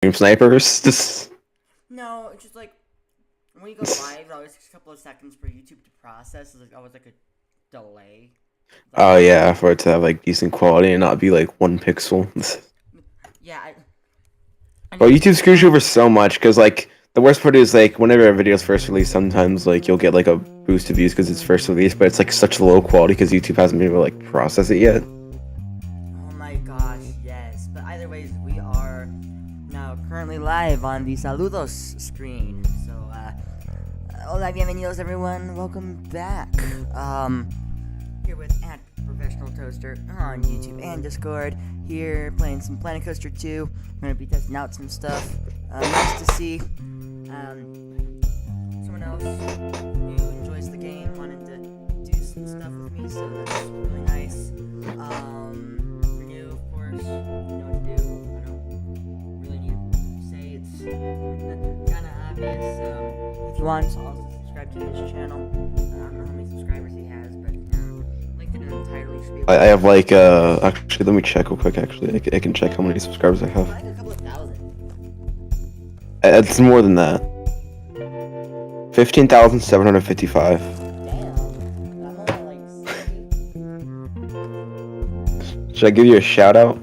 snipers. Just No, it's just like when you go live, it always takes a couple of seconds for YouTube to process. There's always like a delay. Like, oh yeah, for it to have like decent quality and not be like 1 pixel. yeah, I Well, never YouTube figured screws you out. over so much because like the worst part is like whenever a video's first released, sometimes like you'll get like a boost of views because it's first released, but it's like such low quality because YouTube hasn't been able to like process it yet. Oh my gosh, yes. But either ways, we are now currently live on the Saludos screen. So, hola, bienvenidos everyone. Welcome back. Here with Professional Toaster on YouTube and Discord. Here playing some Planet Coaster 2. I'm gonna be testing out some stuff. Nice to see someone else who enjoys the game wanted to do some stuff with me, so that's really nice. For you, of course, you know what to do. I don't really need to say it's kind of obvious. If you want, also subscribe to his channel. I don't know how many subscribers he has, but linked in the title. You should be able I have like actually let me check real quick. Actually, I can check how many subscribers I have. like a couple of thousand. It's more than that. 15,755. Damn. I'm only like 70. Should I give you a shout out?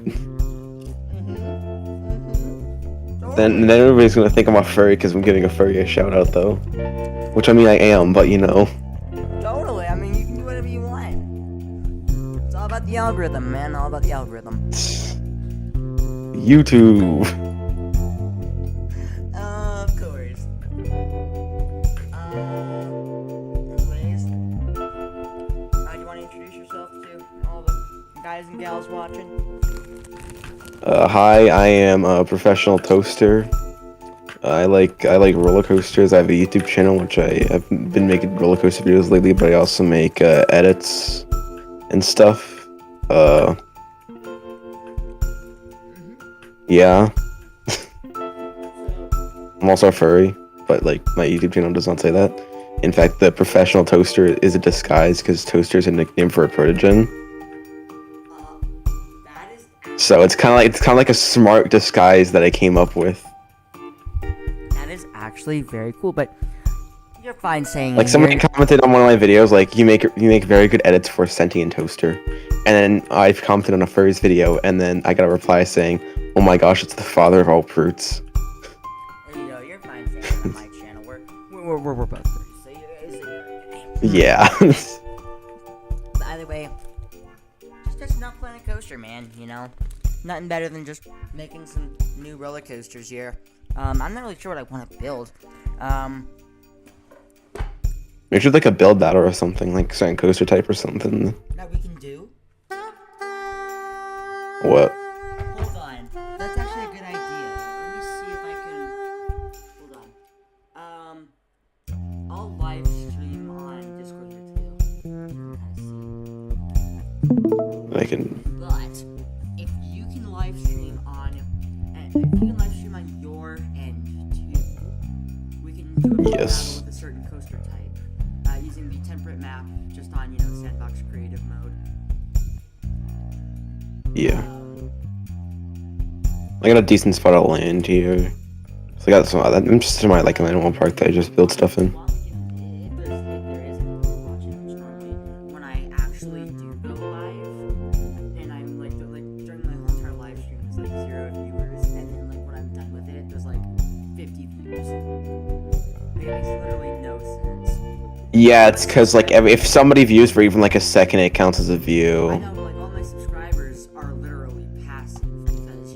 Then everybody's gonna think I'm a furry because I'm giving a furry a shout out though. Which I mean I am, but you know. Totally. I mean, you can do whatever you want. It's all about the algorithm, man. All about the algorithm. YouTube. Of course. Anyways, do you want to introduce yourself to all the guys and gals watching? Hi, I am a professional toaster. I like roller coasters. I have a YouTube channel which I have been making roller coaster videos lately, but I also make edits and stuff. Yeah. I'm also a furry, but like my YouTube channel does not say that. In fact, the professional toaster is a disguise because toaster is a nickname for a protogen. That is So it's kind of like a smart disguise that I came up with. actually very cool, but you're fine saying Like it somebody here. commented on one of my videos, like you make very good edits for Sentient Toaster, and then I've commented on a furry's video, and then I got a reply saying, "Oh my gosh, it's the father of all fruits." You know, you're fine saying it on my channel. We're both pretty, so Yeah. But either way, just testing out Planet Coaster, man, you know? Nothing better than just making some new roller coasters here. I'm not really sure what I want to build. Maybe should like a build battle or something, like Sand Coaster type or something. That we can do? What? Hold on. That's actually a good idea. Let me see if I can... Hold on. I'll live stream on Discord here too. I can. But if you can live stream on, if you can live stream on your end too, we can do a battle Yes. with a certain coaster type using the template map just on Sandbox Creative mode. Yeah. I got a decent spot of land here. So I got some. I'm just in my like an animal park that I just build stuff in. If there is anyone watching, which normally when I actually do go live, and I'm like during my whole entire live stream, there's like 0 viewers, and then like when I'm done with it, there's like 50 views. Like, it makes literally no sense. Yeah, it's because like if somebody views for even like a second, it counts as a I view. know, but like all my subscribers are literally passive because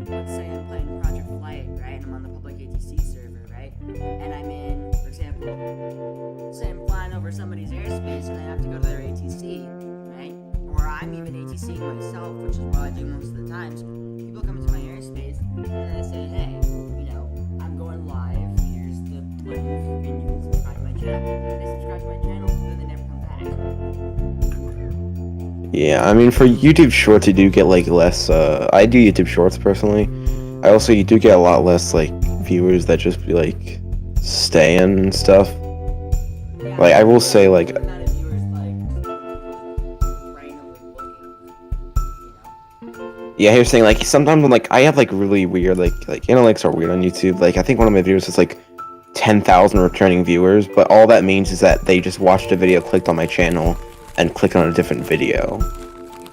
let's say I'm playing Project Flight, right? I'm on the public ATC server, right? And I'm in, for example, say I'm flying over somebody's airspace and I have to go to their ATC, right? Or I'm even ATCing myself, which is what I do most of the times. People come into my airspace and they say, hey, I'm going live. Here's the link, and you can subscribe to my channel. They subscribe to my channel, and then they never come back. Yeah, I mean for YouTube Shorts, you do get like less. I do YouTube Shorts personally. I also you do get a lot less like viewers that just be like staying and stuff. Yeah, Like I will say like the amount of viewers like randomly looking, Yeah, he was saying like sometimes when like I have like really weird like analytics are weird on YouTube. Like I think one of my videos is like 10,000 returning viewers, but all that means is that they just watched a video, clicked on my channel, and clicked on a different video.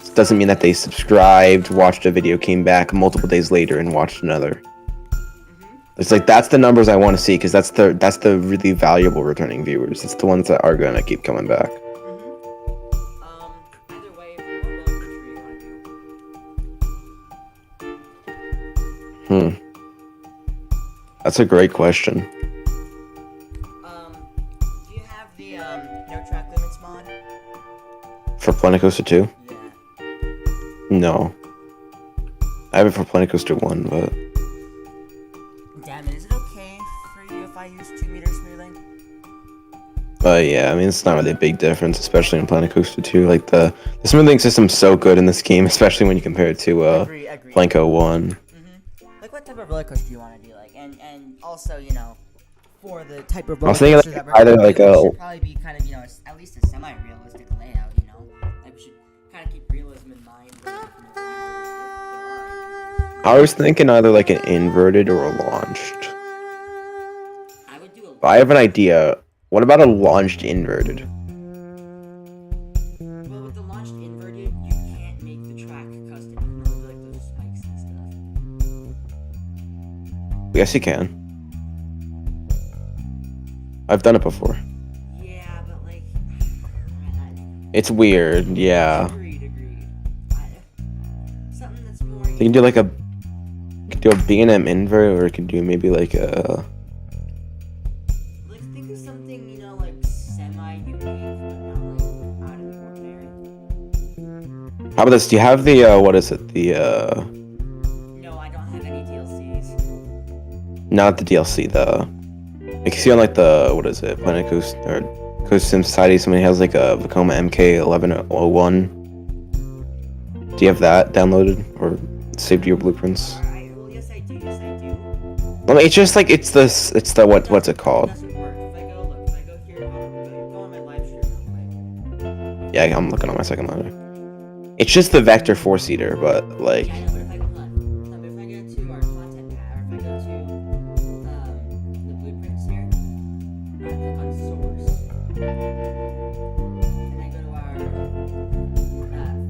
It doesn't mean that they subscribed, watched a video, came back multiple days later, and watched another. It's like that's the numbers I want to see because that's the really valuable returning viewers. It's the ones that are gonna keep coming back. Either way, if you want to, which you want to do. That's a great question. Do you have the no track limits mod? For Planet Coaster 2? Yeah. No. I have it for Planet Coaster 1, but Damn it, is it okay for you if I use 2-meter smoothing? yeah, I mean it's not really a big difference, especially in Planet Coaster 2. Like the smoothing system's so good in this game, especially when you compare it to Agree. Planko 1. Like what type of roller coaster do you want to do? Like, and also, you know, for the type of I roller was thinking coasters like, that we're either gonna like do, it a should probably be kind of, you know, at least a semi-realistic layout. You know, like we should kind of keep realism in mind. I was thinking either like an inverted or a launched. I would do a. But I have an idea. What about a launched inverted? Well, with the launched inverted, you can't make the track custom. You know, like those spikes and stuff. Yes, you can. I've done it before. Yeah, but like. It's weird, yeah. Agreed. Something that's more. You can do like a B&M invert, or you could do maybe like a. Like think of something, you know, like semi-unique, but not like out of the ordinary. How about this? Do you have the what is it? The No, I don't have any DLCs. not the DLC. The you can see on like the what is it? Planet Coaster or Coaster Sim Society. Somebody has like a Vekoma MK1101. Do you have that downloaded or saved to your blueprints? Well, yes I do. Well, it's just like it's the what's it called? It doesn't work. If I go here, go on my live stream real quick. Yeah, I'm looking on my second monitor. It's just the Vector 4-seater, but like. Yeah, I know, but if I go to our content pad, or if I go to the blueprints here, and I click on source, and I go to our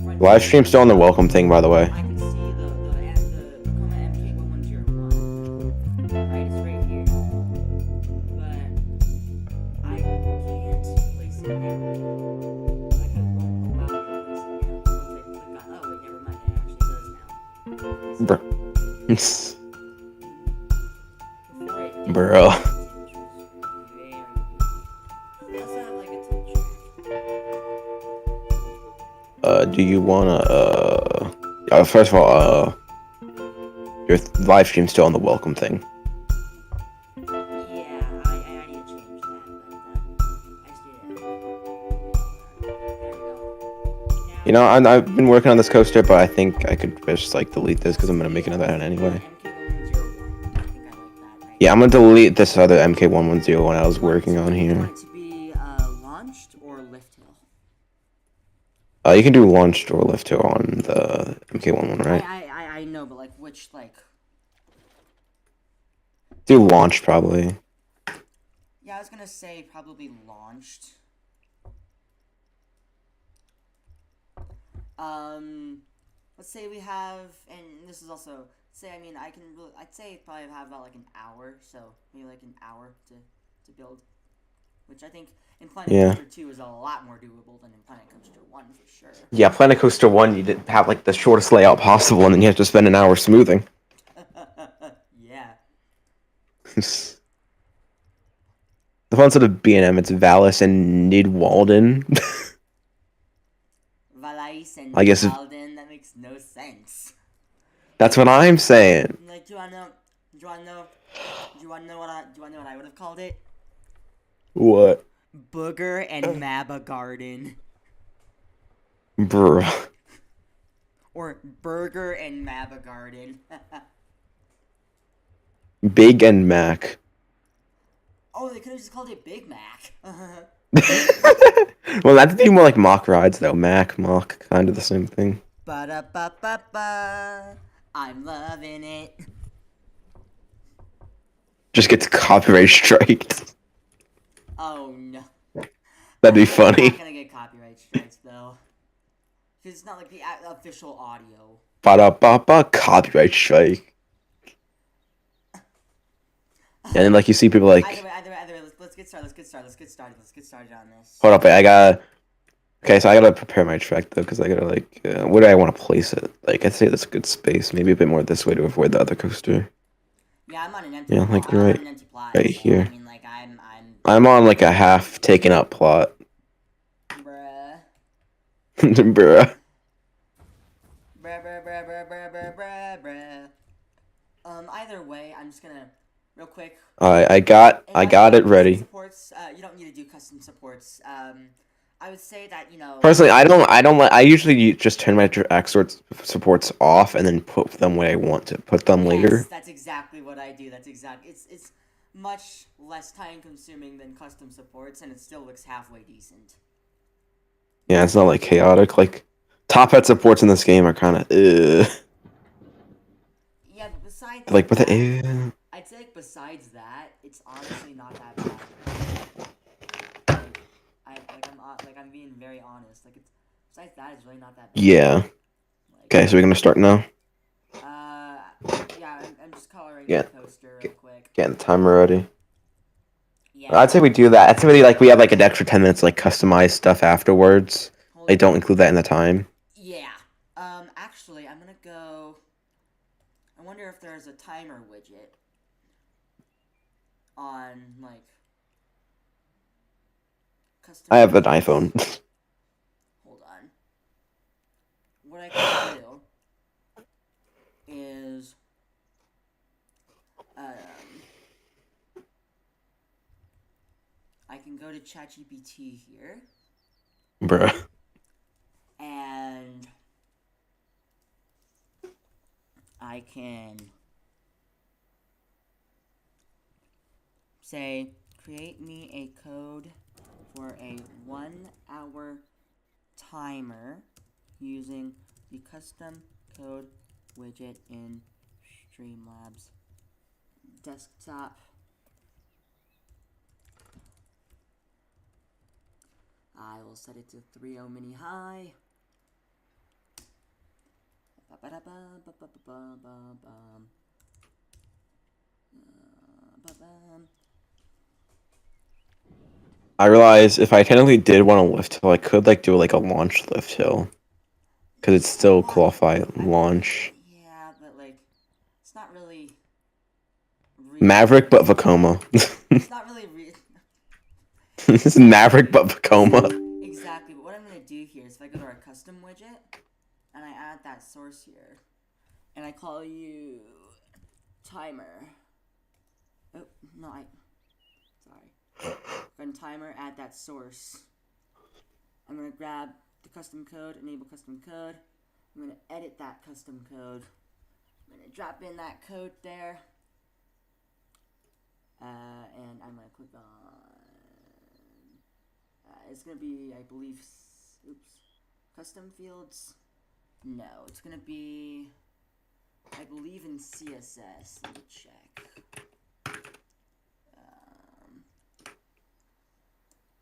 front Live stream's still on the welcome thing, by the way. I can see the Vekoma MK1101. Right, it's right here. But I can't place it there. Like it won't allow me to place it there. Once I click on, oh wait, never mind, it actually does now. Bro. Before it did, Bro. which was very weird. They also have like a tilt track. Do you wanna first of all, your live stream's still on the welcome thing. Yeah, I need to change that, but I just did it. There we go. Now, You know, I've been working on this coaster, but I think I could just like delete this because I'm gonna make another one anyway. MK1101. I think I like that. Right? Yeah, I'm gonna delete this other MK110 I was working on You here. want it to be launched or lift hill? You can do launched or lift hill on the MK11, right? I know, but like which like. Do launched probably. Yeah, I was gonna say probably launched. Let's say we have, and this is also say. I mean, I'd say probably have about like an hour, so maybe like an hour to build, which I think in Planet Yeah. Coaster 2 is a lot more doable than in Planet Coaster 1 for sure. Yeah, Planet Coaster 1, you didn't have like the shortest layout possible, and then you have to spend an hour smoothing. Yeah. The ones that of B&M, it's Valis and Nidwalden. Valais and I guess if- Walden, that makes no sense. That's what I'm saying. Like, do you wanna know what I would have called it? What? Booger and Mabba Garden. Bruh. Or Burger and Mabba Garden. Big and Mac. Oh, they could have just called it Big Mac. Well, that'd be more like mock rides, though. Mac, mock, kind of the same thing. Ba-da-ba-ba-ba. I'm loving it. Just gets copyright striked. Oh no. That'd be We're not funny. gonna get copyright strikes though. Because it's not like the official audio. Ba-da-ba-ba, copyright strike. And then like you see people like, Either way, let's get started. Let's get started on this. hold up, wait, okay, so I gotta prepare my track though, because I gotta like, where do I want to place it? Like, I'd say that's a good space. Maybe a bit more this way to avoid the other coaster. Yeah, I'm on an empty. Yeah, like I'm on right, an empty plot. right So, here. I mean, like I'm on like a half taken up plot. Bruh. Bruh. Bruh. Either way, I'm just gonna real quick. I got it ready. Supports. You don't need to do custom supports. I would say that Personally, I usually just turn my track supports off and then put them where I want to put them later. That's exactly what I do. It's much less time consuming than custom supports, and it still looks halfway decent. Yeah, it's not like chaotic. Like top hat supports in this game are kind of Yeah, but besides like with that, the I'd say like, besides that, it's honestly not that bad. I'm being very honest. Like it's besides that, it's really not that bad. yeah. Like, Okay, so we're gonna start now. Yeah, I'm just coloring Yeah. the coaster real quick. Getting the timer ready. Yeah. I'd say we do that. I'd say we have like an extra 10 minutes like customize stuff afterwards. Like don't include that in the time. Yeah. Actually, I'm gonna go. I wonder if there's a timer widget on like custom. I have an iPhone. Hold on. What I can do is I can go to ChatGPT here. Bruh. And I can say, create me a code for a 1 hour timer using the custom code widget in Streamlabs desktop. I will set it to 3.0 mini high. I realize if I technically did want to lift hill, I could like do like a launch lift hill. Because it's still qualify launch. Yeah, but like, it's not really. Maverick but Vekoma. It's not really. This is Maverick but Vekoma. Exactly, but what I'm gonna do here is if I go to our custom widget and I add that source here, and I call you timer. Oh no, sorry. Run timer, add that source. I'm gonna grab the custom code, enable custom code. I'm gonna edit that custom code. I'm gonna drop in that code there. And I'm gonna click on. It's gonna be, I believe, custom fields. No, it's gonna be, I believe, in CSS. Let me check.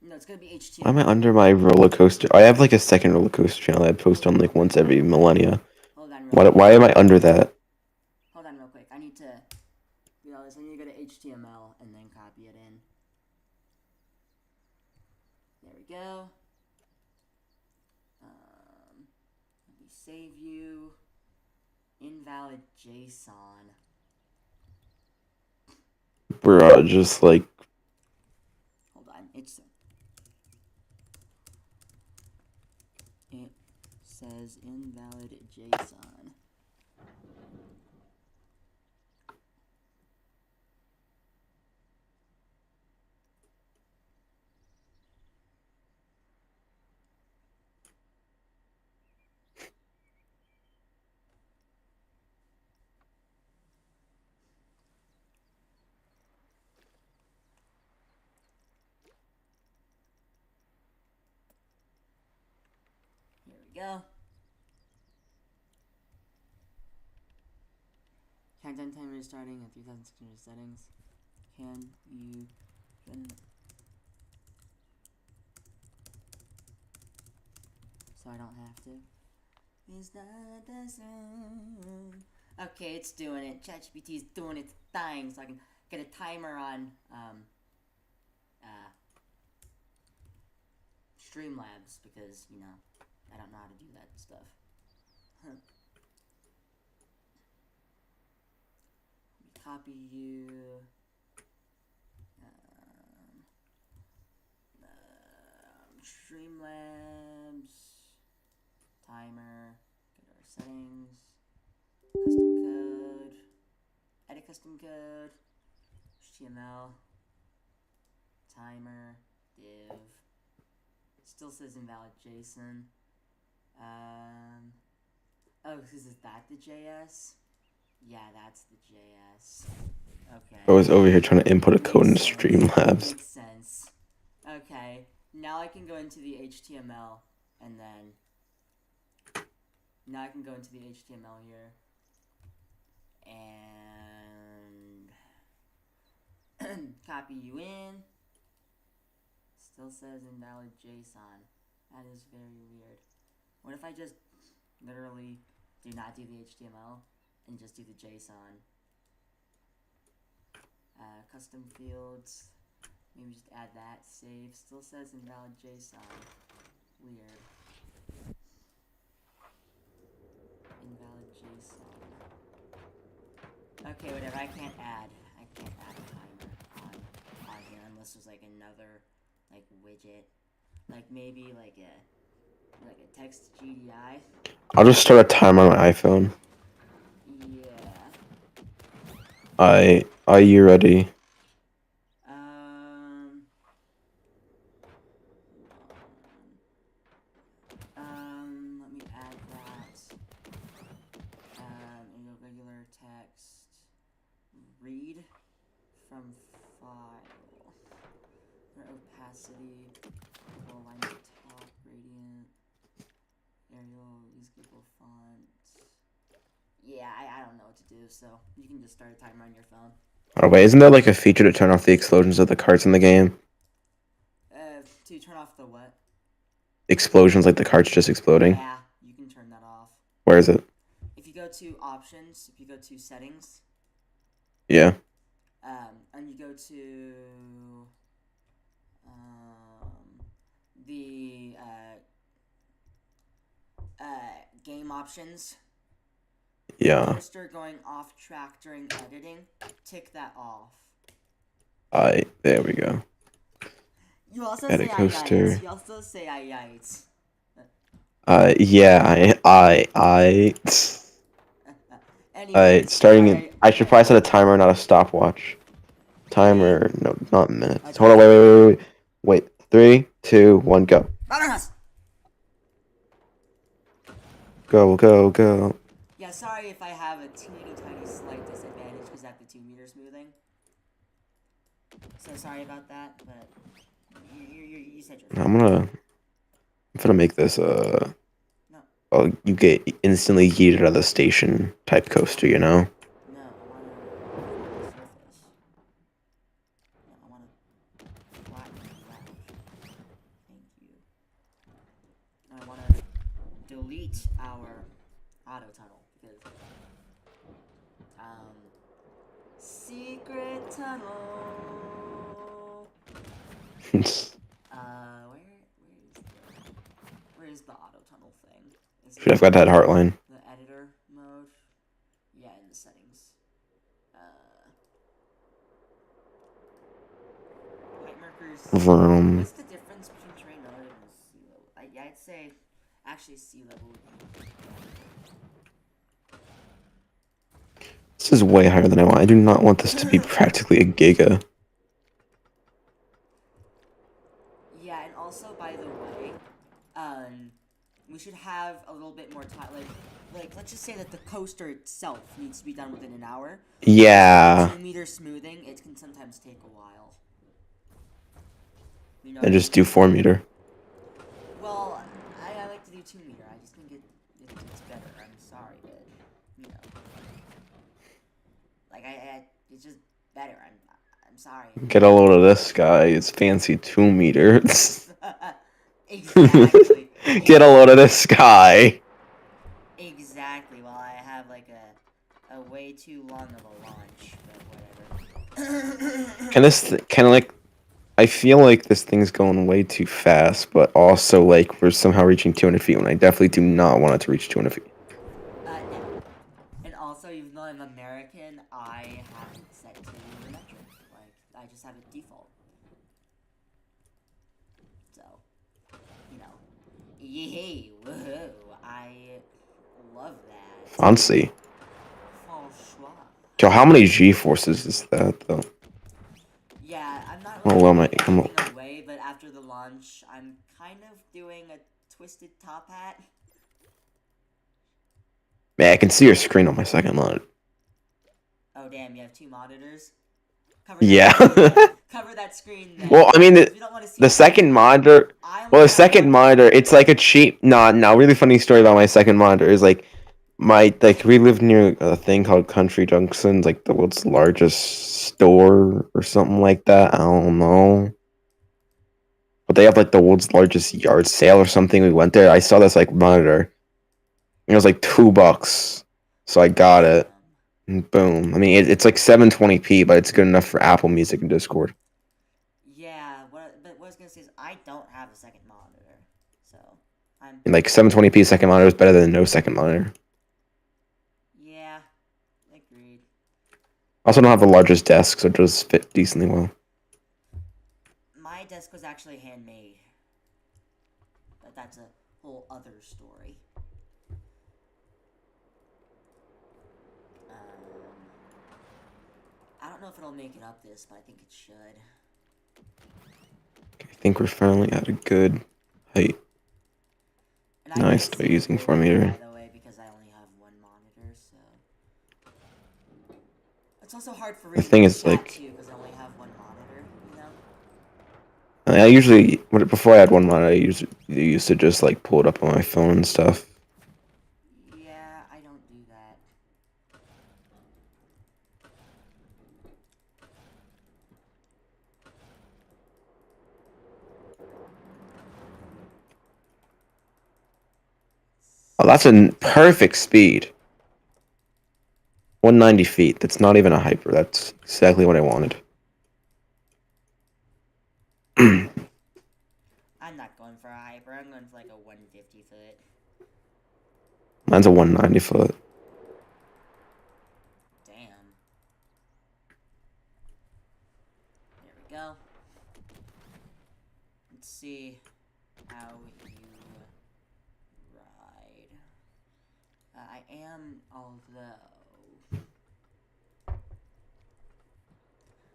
No, it's gonna be HTML. Why am I under my roller coaster? I have like a second roller coaster channel I post on like once every millennia. Hold on, real quick. Why am I under that? Hold on, real quick. I need to do all this. I need to go to HTML and then copy it in. There we go. Let me save you. Invalid JSON. We're just like. Hold on. It says invalid JSON. Here we go. Countdown timer is starting at 3,600 settings. Can you... So I don't have to. It's not the same. Okay, it's doing it. ChatGPT is doing its thing, so I can get a timer on Streamlabs because, you know, I don't know how to do that stuff. Copy you. Streamlabs. Timer. Go to our settings. Custom code. Edit custom code. HTML. Timer. Div. Still says invalid JSON. Oh, is that the JS? Yeah, that's the JS. Okay. I was over here trying to input a code into Streamlabs. Makes sense. Okay, now I can go into the HTML and then... Now I can go into the HTML here. And... copy you in. Still says invalid JSON. That is very weird. What if I just literally do not do the HTML and just do the JSON? Custom fields. Maybe just add that. Save. Still says invalid JSON. Weird. Invalid JSON. Okay, whatever. I can't add a timer on here unless there's like another like widget, like maybe like a text GDI. I'll just start a timer on my iPhone. Yeah. Are you ready? Let me add that. In a regular text, read from file. Opacity, line of top, gradient, Arial, use Google fonts. Yeah, I don't know what to do, so you can just start a timer on your phone. Oh wait, isn't there like a feature to turn off the explosions of the carts in the game? To turn off the what? Explosions, like the carts just exploding? Yeah, you can turn that off. Where is it? If you go to options, if you go to settings. Yeah. And you go to the game options. Yeah. Poster going off track during editing. Tick that off. There we go. You also Edit say coaster. You also say yites. Yeah, Anyways, starting in, I should probably set a timer, not a stopwatch. Timer, no, not minutes. Okay. Hold on, wait. 3, 2, 1, go. Go. Yeah, sorry if I have a teeny tiny slight disadvantage because I have the 2 meter smoothing. So sorry about that, but you said your. I'm gonna make this No. oh, you get instantly yeeted out of the station type coaster, you know? No, I want to surface. No, I want to flatten it out. Thank you. And I want to delete our auto tunnel because secret tunnel. Where is the auto tunnel thing? Should have got that heartline. The editor mode? Yeah, in the settings. Height markers. Vroom. What's the difference between terrain mode and sea level? I'd say actually sea level would be This is way higher than I want. I do not want this to be practically a giga. Yeah, and also, by the way, we should have a little bit more time. Like, let's just say that the coaster itself needs to be done within an hour. Yeah. 2 meter smoothing, it can sometimes take a while. You know, And just do 4 meter. well, I like to do 2 meter. I just think it's better. I'm sorry, but, you know. it's just better. I'm sorry. Get a load of this guy. It's fancy 2 meters. Exactly. Get a load of this guy. Exactly. Well, I have like a way too long of a launch, but whatever. Can like I feel like this thing's going way too fast, but also like we're somehow reaching 200 feet when I definitely do not want it to reach 200 feet. No. And also, even though I'm American, I haven't set to the metric. Like, I just have it default. So, you know, yay, woohoo! I love that. Fancy. Francois. Yo, how many G forces is that though? Yeah, I'm not Oh, really well, giving I'm- anything away, but after the launch, I'm kind of doing a twisted top hat. Man, I can see your screen on my second monitor. Oh damn, you have 2 monitors? Yeah. Cover that screen then. Well, I mean, If you don't want to see the second monitor. I only Well, the have second one monitor, it's like a cheap. Nah, really funny story about my second monitor is like, we live near a thing called Country Junction, like the world's largest store or something like that. I don't know. But they have like the world's largest yard sale or something. We went there. I saw this like monitor. It was like $2, so I got it. And boom. I mean, it's like 720p, but it's good enough for Apple Music and Discord. Yeah, but what I was gonna say is I don't have a second monitor, so I'm. And like 720p second monitor is better than no second monitor. Yeah, agreed. I also don't have the largest desk, so it does fit decently well. My desk was actually handmade, but that's a whole other story. I don't know if it'll make it up this, but I think it should. I think we're finally at a good height. And I Nice, can't start see using the board, 4 meter. by the way, because I only have one monitor, so it's also hard for reading thing the is, chat like- too, because I only have one monitor. You know. I usually, before I had one monitor, I used to just like pull it up on my phone and stuff. Yeah, I don't do that. Oh, that's a perfect speed. 190 feet. That's not even a hyper. That's exactly what I wanted. I'm not going for a hyper. I'm going for like a 150 foot. Mine's a 190 foot. Damn. There we go. Let's see how you ride. I am, although...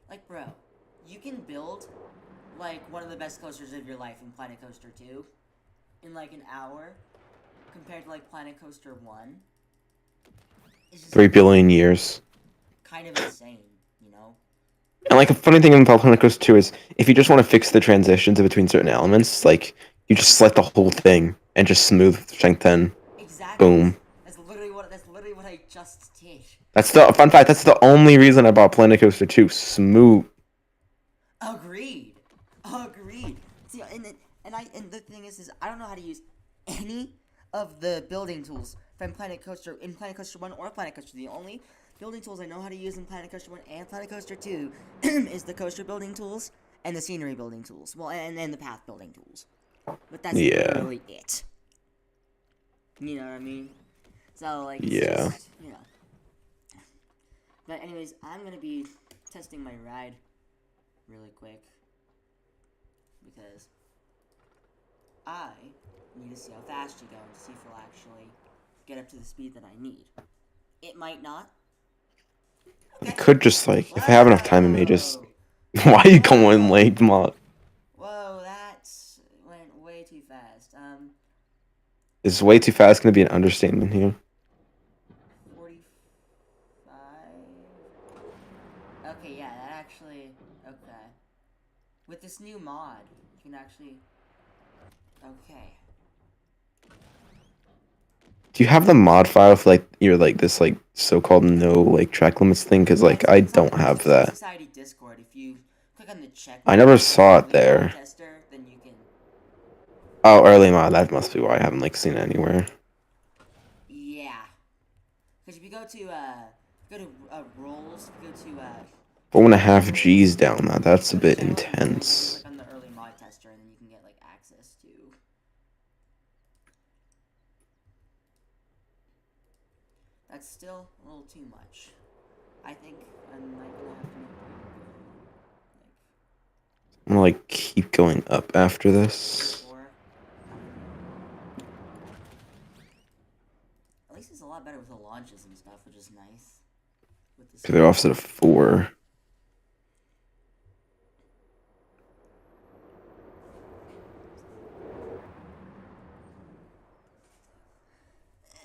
Like, bro, you can build, like, one of the best coasters of your life in Planet Coaster 2 in, like, an hour, compared to, like, Planet Coaster 1. It's just 3 billion years. kind of insane, you know? And like a funny thing about Planet Coaster 2 is if you just want to fix the transitions between certain elements, like you just select the whole thing and just smooth strength 10. Exactly. Boom. That's literally what I just did. That's the fun fact. That's the only reason I bought Planet Coaster 2. Smooth. Agreed. See, and the thing is I don't know how to use any of the building tools from Planet Coaster 1 or Planet Coaster 2. The only building tools I know how to use in Planet Coaster 1 and Planet Coaster 2 is the coaster building tools and the scenery building tools. Well, and the path building tools. But that's literally it. You know what I mean? So, like, it's just, you know. But anyways, I'm going to be testing my ride really quick. Because I need to see how fast you go to see if you'll actually get up to the speed that I need. It might not. I could just like, if I have enough time, I may just. Why are you going late, Mod? Whoa, that went way too fast. Is way too fast gonna be an understatement here? 45. Okay, yeah, that actually. Okay. With this new mod, you can actually. Okay. Do you have the mod file with like your like this like so-called no like track limits thing? Because like I It's on don't the have Physics that. Society Discord. If you click on the check I mark never next to saw it Early Mod there. Tester, then you can. Oh, early mod. That must be why I haven't like seen it anywhere. Yeah. Because if you go to roles, if you go to 4.5 G's down that. That's a go to bit channel info, and you intense. click on the Early Mod Tester, and then you can get like access to. That's still a little too much. I think I'm like gonna have to make I'm gonna like keep going up after this. 4. At least it's a lot better with the launches and stuff, which is nice. With this. They're offset of 4.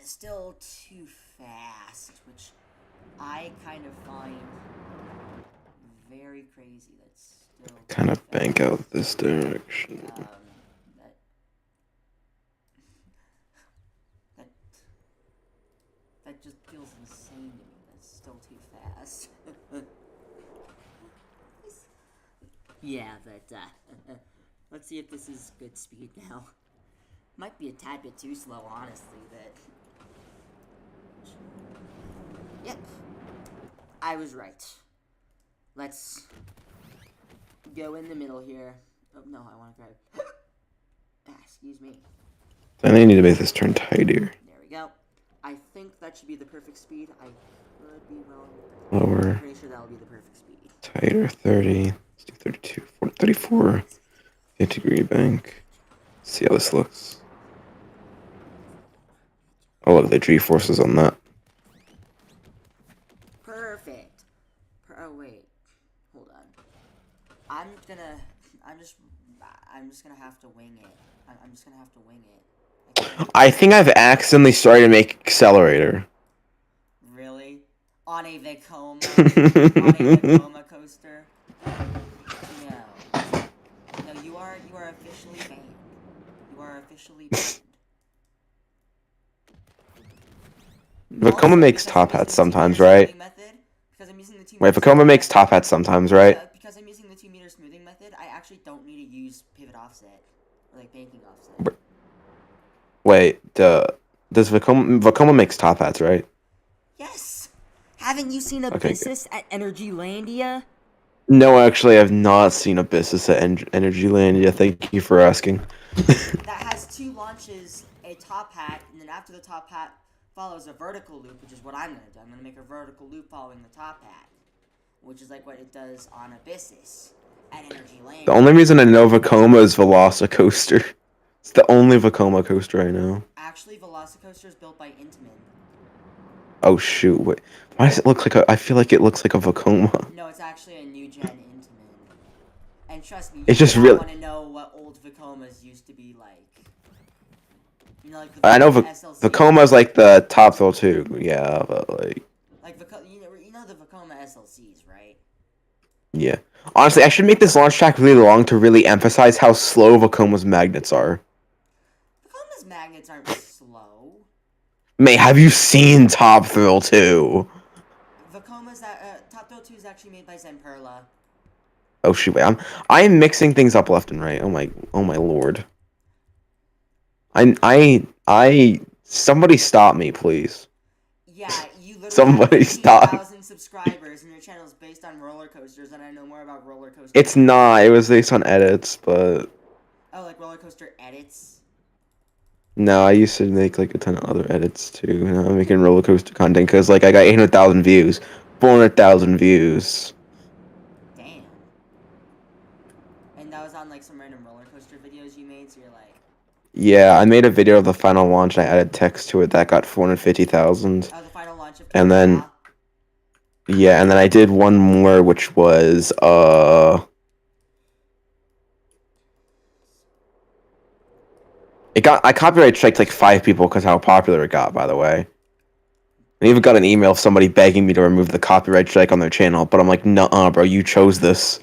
It's still too fast, which I kind of find very crazy. That's still Kind of too bank fast. out this direction. That that that just feels insane to me. That's still too fast. Yeah, but let's see if this is good speed now. Might be a tad bit too slow, honestly, but yep, I was right. Let's go in the middle here. Oh no, I want to grab. Excuse me. I think I need to make this turn tighter. There we go. I think that should be the perfect speed. I could be wrong. Lower. I'm pretty sure that'll be the perfect speed. Tighter. 30. Let's do 32. 40, 34. 50-degree bank. See how this looks. Oh, look, the G-forces on that. Perfect. Oh wait, hold on. I'm just gonna have to wing it. I'm just gonna have to wing it. I think I've accidentally started to make accelerator. Really? On a Vekoma? On a Vekoma coaster? No. No, you are officially banned. You are officially banned. Vekoma makes top hats sometimes, right? Because I'm using the 2 Wait, meter Vekoma makes top hats sometimes, right? because I'm using the 2 meter smoothing method, I actually don't need to use pivot offset. Or like banking offset. Wait, does Vekoma makes top hats, right? Yes! Haven't you seen Okay, Abyssus at Energylandia? No, actually, I've not seen Abyssus at Energylandia. Thank you for asking. That has 2 launches, a top hat, and then after the top hat follows a vertical loop, which is what I'm going to do. I'm going to make a vertical loop following the top hat, which is like what it does on Abyssus at Energylandia. The only reason I know Vekoma is Velocicoaster. It's the only Vekoma coaster I know. Actually, Velocicoaster is built by Intamin. Oh shoot! Wait, why does it look like a? I feel like it looks like a Vekoma. No, it's actually a new gen Intamin. And trust me, It's you just don't real- want to know what old Vekomas used to be like. You know, like the I know SLC. Vekoma's like the top thrill too. Yeah, but like. Like you know the Vekoma SLCs, right? Yeah. Honestly, I should make this launch track really long to really emphasize how slow Vekoma's magnets are. Vekoma's magnets aren't slow. Mate, have you seen Top Thrill 2? Vekoma's Top Thrill 2 is actually made by Zenperla. Oh shoot, wait, I'm mixing things up left and right. Oh my lord. Somebody stop me, please. Yeah, you literally Somebody have stop. 15,000 subscribers and your channel is based on roller coasters, and I know more about roller coasters. It's not. It was based on edits, but Oh, like roller coaster edits? no, I used to make like a ton of other edits too. And I'm making roller coaster content because like I got 800,000 views, 400,000 views. Damn. And that was on like some random roller coaster videos you made, so you're like, Yeah, I made a video of the final launch and I added text to it that got 450,000. oh, the final launch of And then- Kingdom Yeah, and then I did one more, which was I copyright striked like 5 people because how popular it got, by the way. I even got an email of somebody begging me to remove the copyright strike on their channel, but I'm like, nuh-uh, bro, you chose this.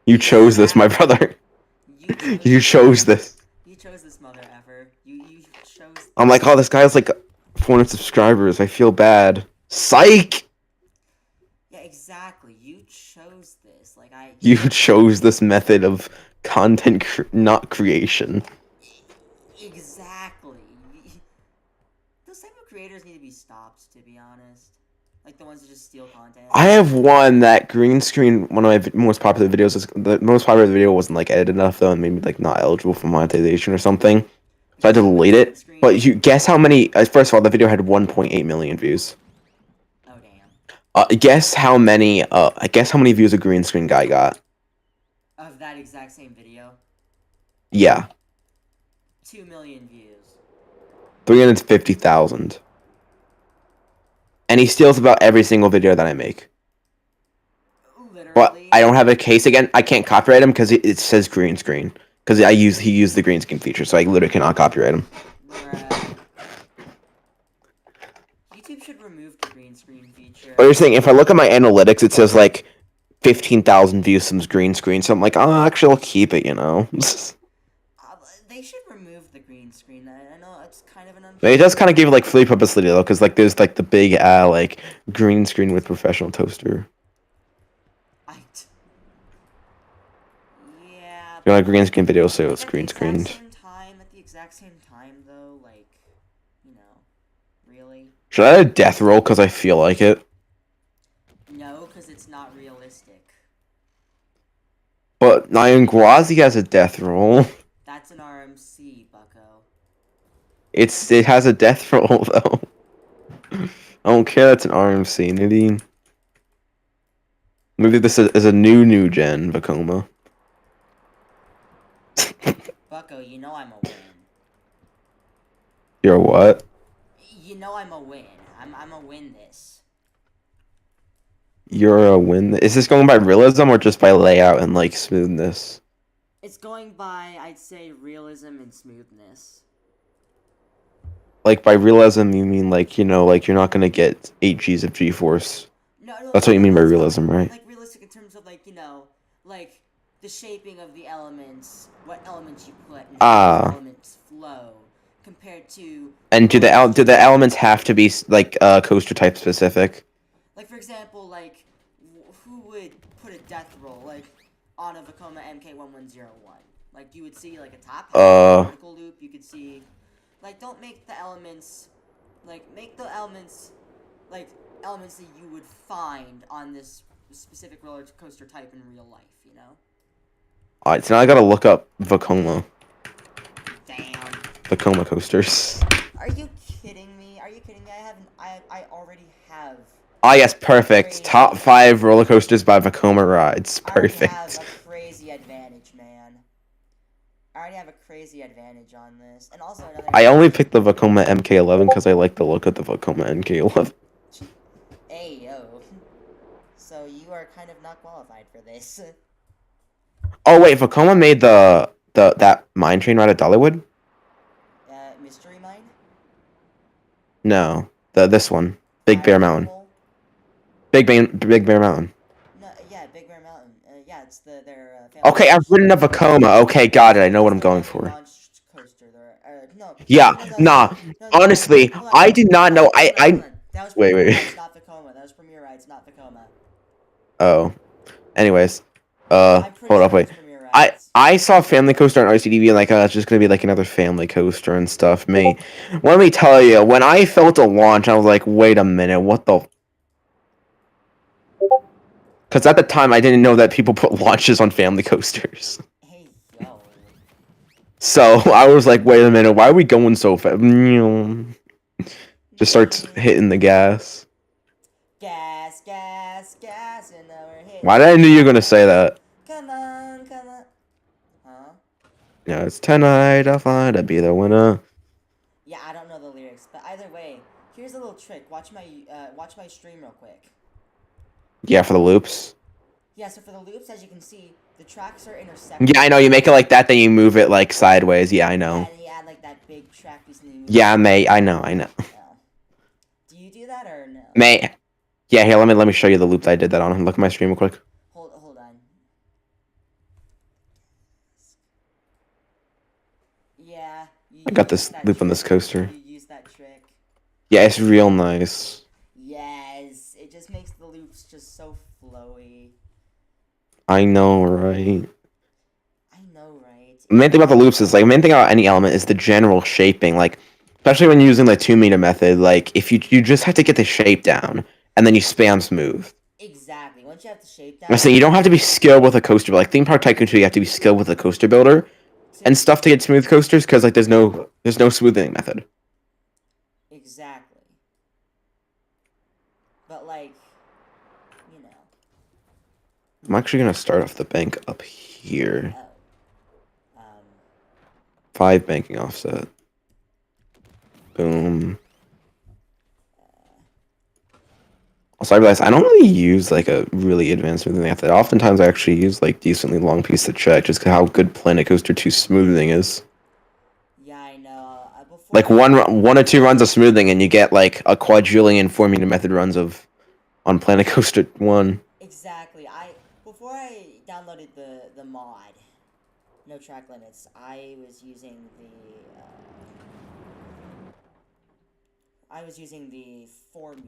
You chose this, my brother. You You chose this. You chose this, mother effer. You chose I'm like, oh, this guy has like 400 subscribers. I feel bad. Psych! Yeah, exactly. You chose this. Like I. You chose this method of content not creation. Exactly. Those type of creators need to be stopped, to be honest. Like the ones that just steal content. I have one that green screen. One of my most popular videos is the most popular video wasn't like edited enough though, and maybe like not eligible for monetization or something. So I had to delete it. But you guess how many? First of all, the video had 1.8 million views. Oh damn. Guess how many? I guess how many views a green screen guy got? Of that exact same video. Yeah. 2 million views. 350,000. And he steals about every single video that I make. Literally. But I don't have a case again. I can't copyright him because it says green screen. Because he used the green screen feature, so I literally cannot copyright him. YouTube should remove the green screen feature. But you're saying if I look at my analytics, it says like 15,000 views from green screen. So I'm like, oh, actually, I'll keep it. You know. They should remove the green screen. I know it's kind of an. But it does kind of give like free publicity though, because like there's like the big like green screen with professional toaster. Yeah. You know, like green screen video, so it's green screened. At the exact same time, though, like, you know, really. Should I add a death roll because I feel like it? No, because it's not realistic. But Nyanguazi has a death roll. That's an RMC, bucko. It has a death roll though. I don't care. That's an RMC, Nadine. Maybe this is a new gen Vekoma. Bucko, you know I'm a win. You're what? You know I'm a win. I'm a win this. You're a win. Is this going by realism or just by layout and like smoothness? It's going by, I'd say, realism and smoothness. Like by realism, you mean like, you know, like you're not gonna get 8 Gs of G-force. No, That's what you mean by realism, right? Like realistic in terms of like, you know, like the shaping of the elements, what elements you put, and how the elements flow, compared to. And do the elements have to be like coaster type specific? Like for example, like who would put a death roll like on a Vekoma MK1101? Like you would see like a top half vertical loop. You could see, like, don't make the elements, like make the elements, like elements that you would find on this specific roller coaster type in real life. You know. Alright, so now I gotta look up Vekoma. Damn. Vekoma coasters. Are you kidding me? Are you kidding me? I already have. Ah, yes, perfect. Top 5 roller coasters by Vekoma rides. Perfect. I already have a crazy advantage, man. I already have a crazy advantage on this. And also another. I only picked the Vekoma MK11 because I like the look of the Vekoma MK11. Hey, yo. So you are kind of not qualified for this. Oh wait, Vekoma made that mine train ride at Dollywood? Mystery Mine? No, this one, Big Bear Mountain. Big Bear Mountain. No, yeah, Big Bear Mountain. Yeah, it's their okay, I've ridden a Vekoma. Okay, got it. I know what I'm going for. No. Yeah, nah. Honestly, I did not know. I wait. Rides, not Vekoma. That was Premier Rides, not Vekoma. Oh. Anyways, hold up, wait. I saw Family Coaster on RCTV and like, it's just gonna be like another family coaster and stuff. Let me tell you, when I felt a launch, I was like, wait a minute, what the? Because at the time, I didn't know that people put launches on family coasters. Hey, yo. So I was like, wait a minute, why are we going so fast? Just starts hitting the gas. Gas, gas, gas, and now we're hitting. Why did I knew you were gonna say that? Come on, come on. Huh? Yeah, it's tonight I'll fly to be the winner. Yeah, I don't know the lyrics, but either way, here's a little trick. Watch my stream real quick. Yeah, for the loops. Yeah, so for the loops, as you can see, the tracks are intersecting. Yeah, I know. You make it like that, then you move it like sideways. Yeah, I know. Yeah, and you add like that big track piece and then you move yeah, mate. I know. Yeah. Do you do that or no? Mate. Yeah, here. Let me show you the loop that I did that on. Look at my stream real quick. Hold on. Yeah. I got this loop on this coaster. You Yeah, it's real nice. Yes, it just makes the loops just so flowy. I know, right? I know, right? The main thing about the loops is main thing about any element is the general shaping. Like, especially when using the 2 meter method, like if you just have to get the shape down and then you spam smooth. Exactly. Once you have the shape I'm down, saying you don't have to be skilled with a coaster, but like Theme Park Tycoon 2, you have to be skilled with a coaster builder to, and stuff to get smooth coasters because like there's no smoothing method. exactly. But like, you know. I'm actually gonna start off the bank up here. Oh. 5 banking offset. Boom. Also, I realized I don't really use like a really advanced smoothing method. Oftentimes, I actually use like decently long piece of check just 'cause how good Planet Coaster 2 smoothing is. Yeah, I know. Before Like one or two runs of smoothing, and you get like a quadrillion 4 meter method runs of on Planet Coaster 1. Exactly. Before I downloaded the mod, no track limits. I was using the 4 meter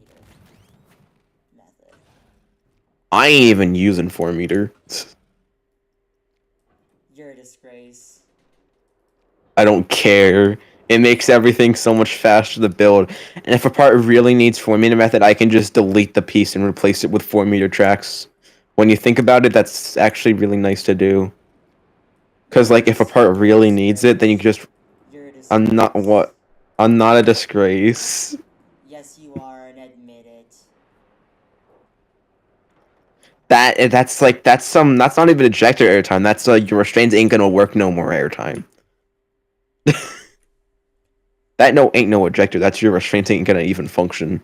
method. I ain't even using 4 meter. You're a disgrace. I don't care. It makes everything so much faster to build. And if a part really needs 4 meter method, I can just delete the piece and replace it with 4 meter tracks. When you think about it, that's actually really nice to do. Because like if a part really needs it, then you can just. You're a disgrace. I'm not what. I'm not a disgrace. Yes, you are, and admit it. That's not even ejector airtime. That's your restraints ain't gonna work no more airtime. That no ain't no ejector. That's your restraints ain't gonna even function.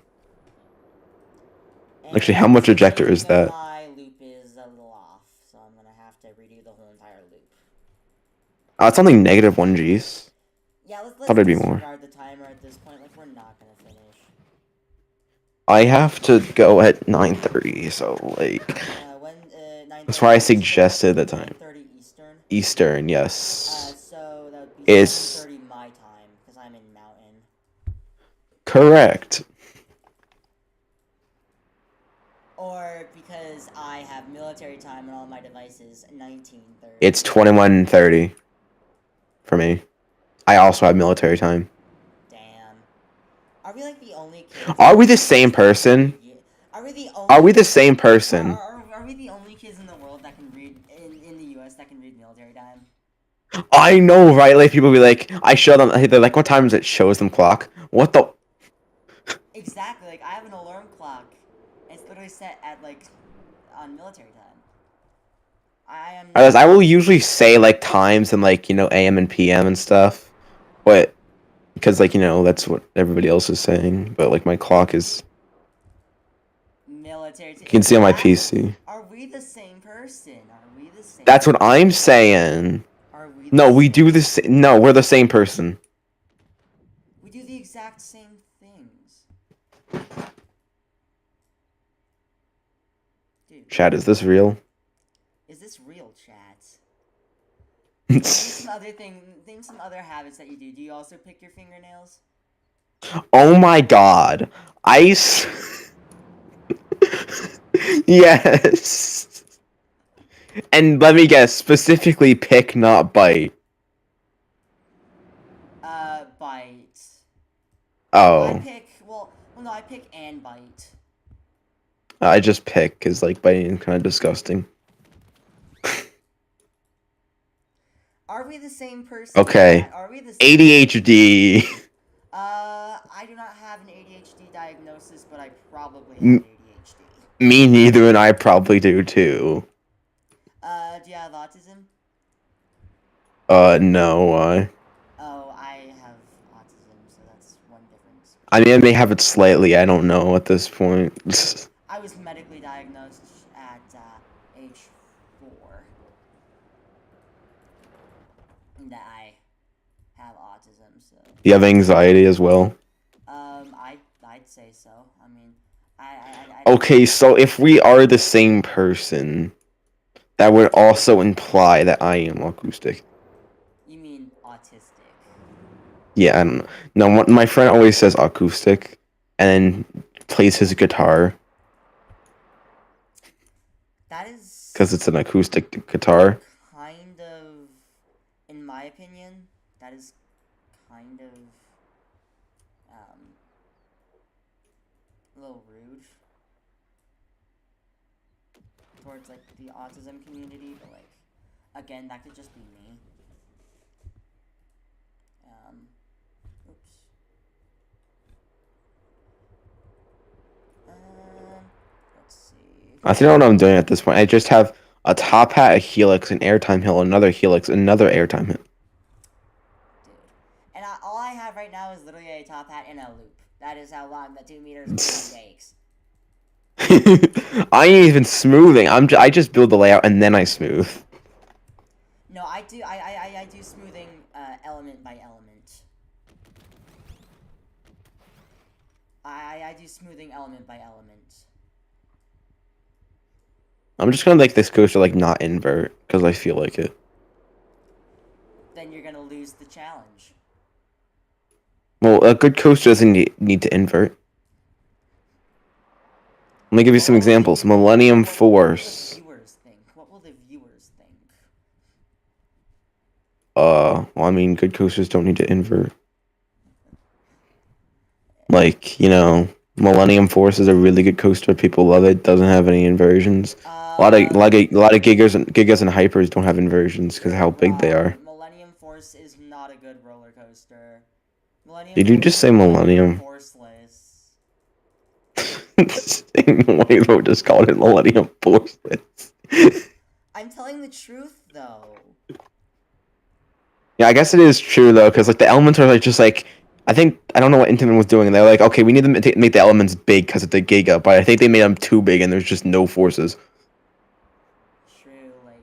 And Actually, how much the ejector is shaping of that? my loop is a little off, so I'm gonna have to redo the whole entire loop. It's only negative 1 Gs. Yeah, let's Thought it'd be more. disregard the timer at this point. Like, we're not gonna finish. I have to go at 9:30, so like. When 9:30. That's why I suggested the time. 9:30 Eastern. Eastern, yes. So that would be Is 7:30 my time because I'm in Mountain. correct. Or because I have military time on all my devices, 19:30. It's 21:30 for me. I also have military time. Damn. Are we like the only kids? Are we the same person? Are we the only? Are we the same person? Are we the only kids in the world that can read in the U.S. that can read military time? I know, right? Like people be like, I show them. They're like, what time is it? Shows them clock. What the? Exactly. Like I have an alarm clock. It's literally set at like on military time. I will usually say like times and like AM and PM and stuff, but because like that's what everybody else is saying. But like my clock is. Military. You can see on my PC. Are we the same person? Are we the same? That's what I'm saying. Are we? No, we do this. No, we're the same person. We do the exact same things. Dude. Chat, is this real? Is this real, chat? Name some other habits that you do. Do you also pick your fingernails? Oh my god. Ice. Yes. And let me guess, specifically pick, not bite. Bite. Oh. I pick and bite. I just pick, because, like, biting is kind of disgusting. Are we the same person? Okay. Are we the same ADHD. I do not have an ADHD diagnosis, but I probably have ADHD. Me neither, and I probably do, too. Do you have autism? No, why? Oh, I have autism, so that's one difference. I mean, I may have it slightly, I don't know at this point. I was medically diagnosed at age 4 that I have autism. So. You have anxiety as well? I'd say so. I mean, Okay, so if we are the same person, that would also imply that I am acoustic. You mean autistic? Yeah, I don't know. No, my friend always says acoustic, and then plays his guitar That is because it's an acoustic guitar. kind of, in my opinion, that is kind of a little rude towards like the autism community, but like again, that could just be me. Oops. Let's see. I don't know what I'm doing at this point. I just have a top hat, a helix, an airtime hill, another helix, another airtime hill. Dude. And all I have right now is literally a top hat and a loop. That is how long the 2 meters takes. I ain't even smoothing. I just build the layout and then I smooth. No, I do smoothing element by element. I do smoothing element by element. I'm just gonna make this coaster like not invert because I feel like it. Then you're gonna lose the challenge. Well, a good coaster doesn't need to invert. Let me give you some examples. Millennium Force. What will the viewers think? Well, I mean, good coasters don't need to invert. Like, you know, Millennium Force is a really good coaster. People love it. Doesn't have any inversions. A lot of gigas and hypers don't have inversions because of how big they are. Millennium Force is not a good roller coaster. Did you just say Millennium? Forceless. Waymo just called it Millennium Forceless. I'm telling the truth, though. Yeah, I guess it is true though, because like the elements are like just like I don't know what Intamin was doing, and they're like, okay, we need to make the elements big because it's a giga, but I think they made them too big, and there's just no forces. True, like.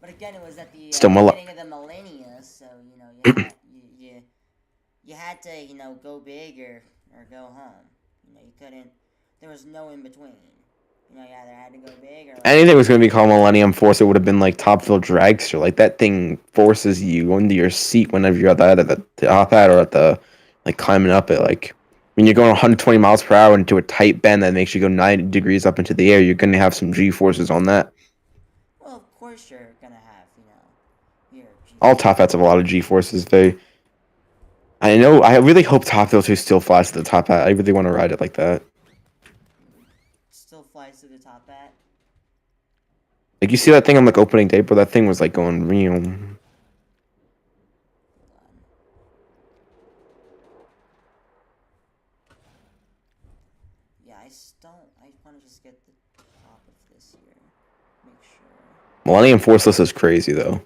But again, it was at the beginning of the millennia, so you know you had to go big or go home. You know you couldn't. There was no in between. You know you either had to go big or. Like, anything was going to be called Millennium Force, it would have been like Topville Dragster. Like that thing forces you into your seat whenever you're at the top hat or at the like climbing up it. Like when you're going 120 miles per hour into a tight bend that makes you go 90 degrees up into the air, you're going to have some G forces on that. Well, of course you're gonna have your all top hats have a lot of G forces. I know. I really hope Topville 2 still flies to the top hat. I really want to ride it like that. Still flies to the top hat. Like you see that thing on like opening day, but that thing was like going real. Yeah, I want to just get the top of this here. Make sure. Millennium Forceless is crazy though.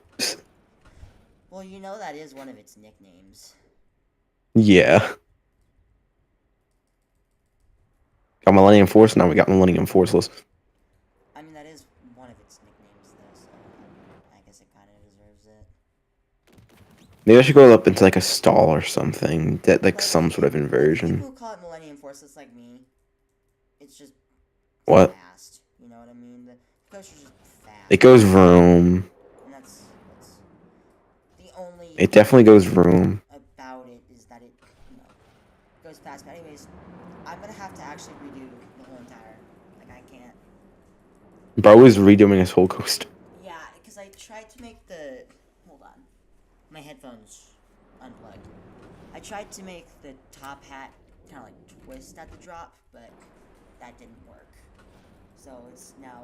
Well, you know that is one of its nicknames. Yeah. Got Millennium Force, now we got Millennium Forceless. I mean, that is one of its nicknames, though, so I guess it kind of deserves it. Maybe I should go up into like a stall or something. That like some sort of inversion. People who call it Millennium Forceless like me, it's just what? Fast. You know what I mean? The coaster's just fast. It goes vroom. And that's the only. It definitely goes vroom. About it is that it, goes fast. But anyways, I'm gonna have to actually redo the whole entire. Like I can't. Bro is redoing his whole coaster. Yeah, because I tried to make the. Hold on, my headphones unplugged. I tried to make the top hat kind of like twist at the drop, but that didn't work. So it's now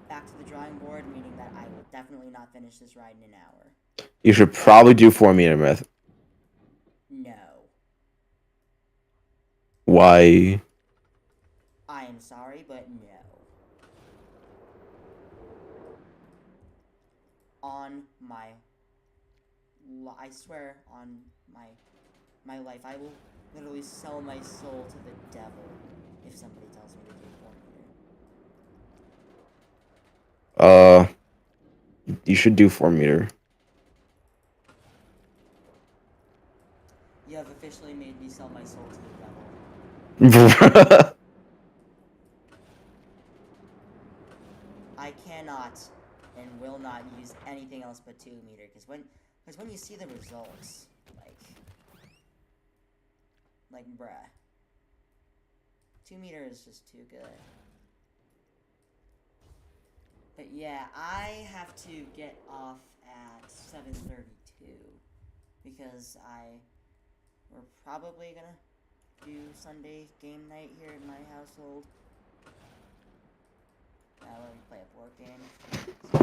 back to the drawing board, meaning that I will definitely not finish this ride in an hour. You should probably do 4-meter method. No. Why? I am sorry, but no. On my... I swear on my life, I will literally sell my soul to the devil if somebody tells me to do 4-meter. You should do 4-meter. You have officially made me sell my soul to the devil. I cannot and will not use anything else but 2-meter, because when Because when you see the results, like, bruh. 2 meter is just too good. But yeah, I have to get off at 7:32 because we're probably gonna do Sunday game night here in my household. Where we play a board game. So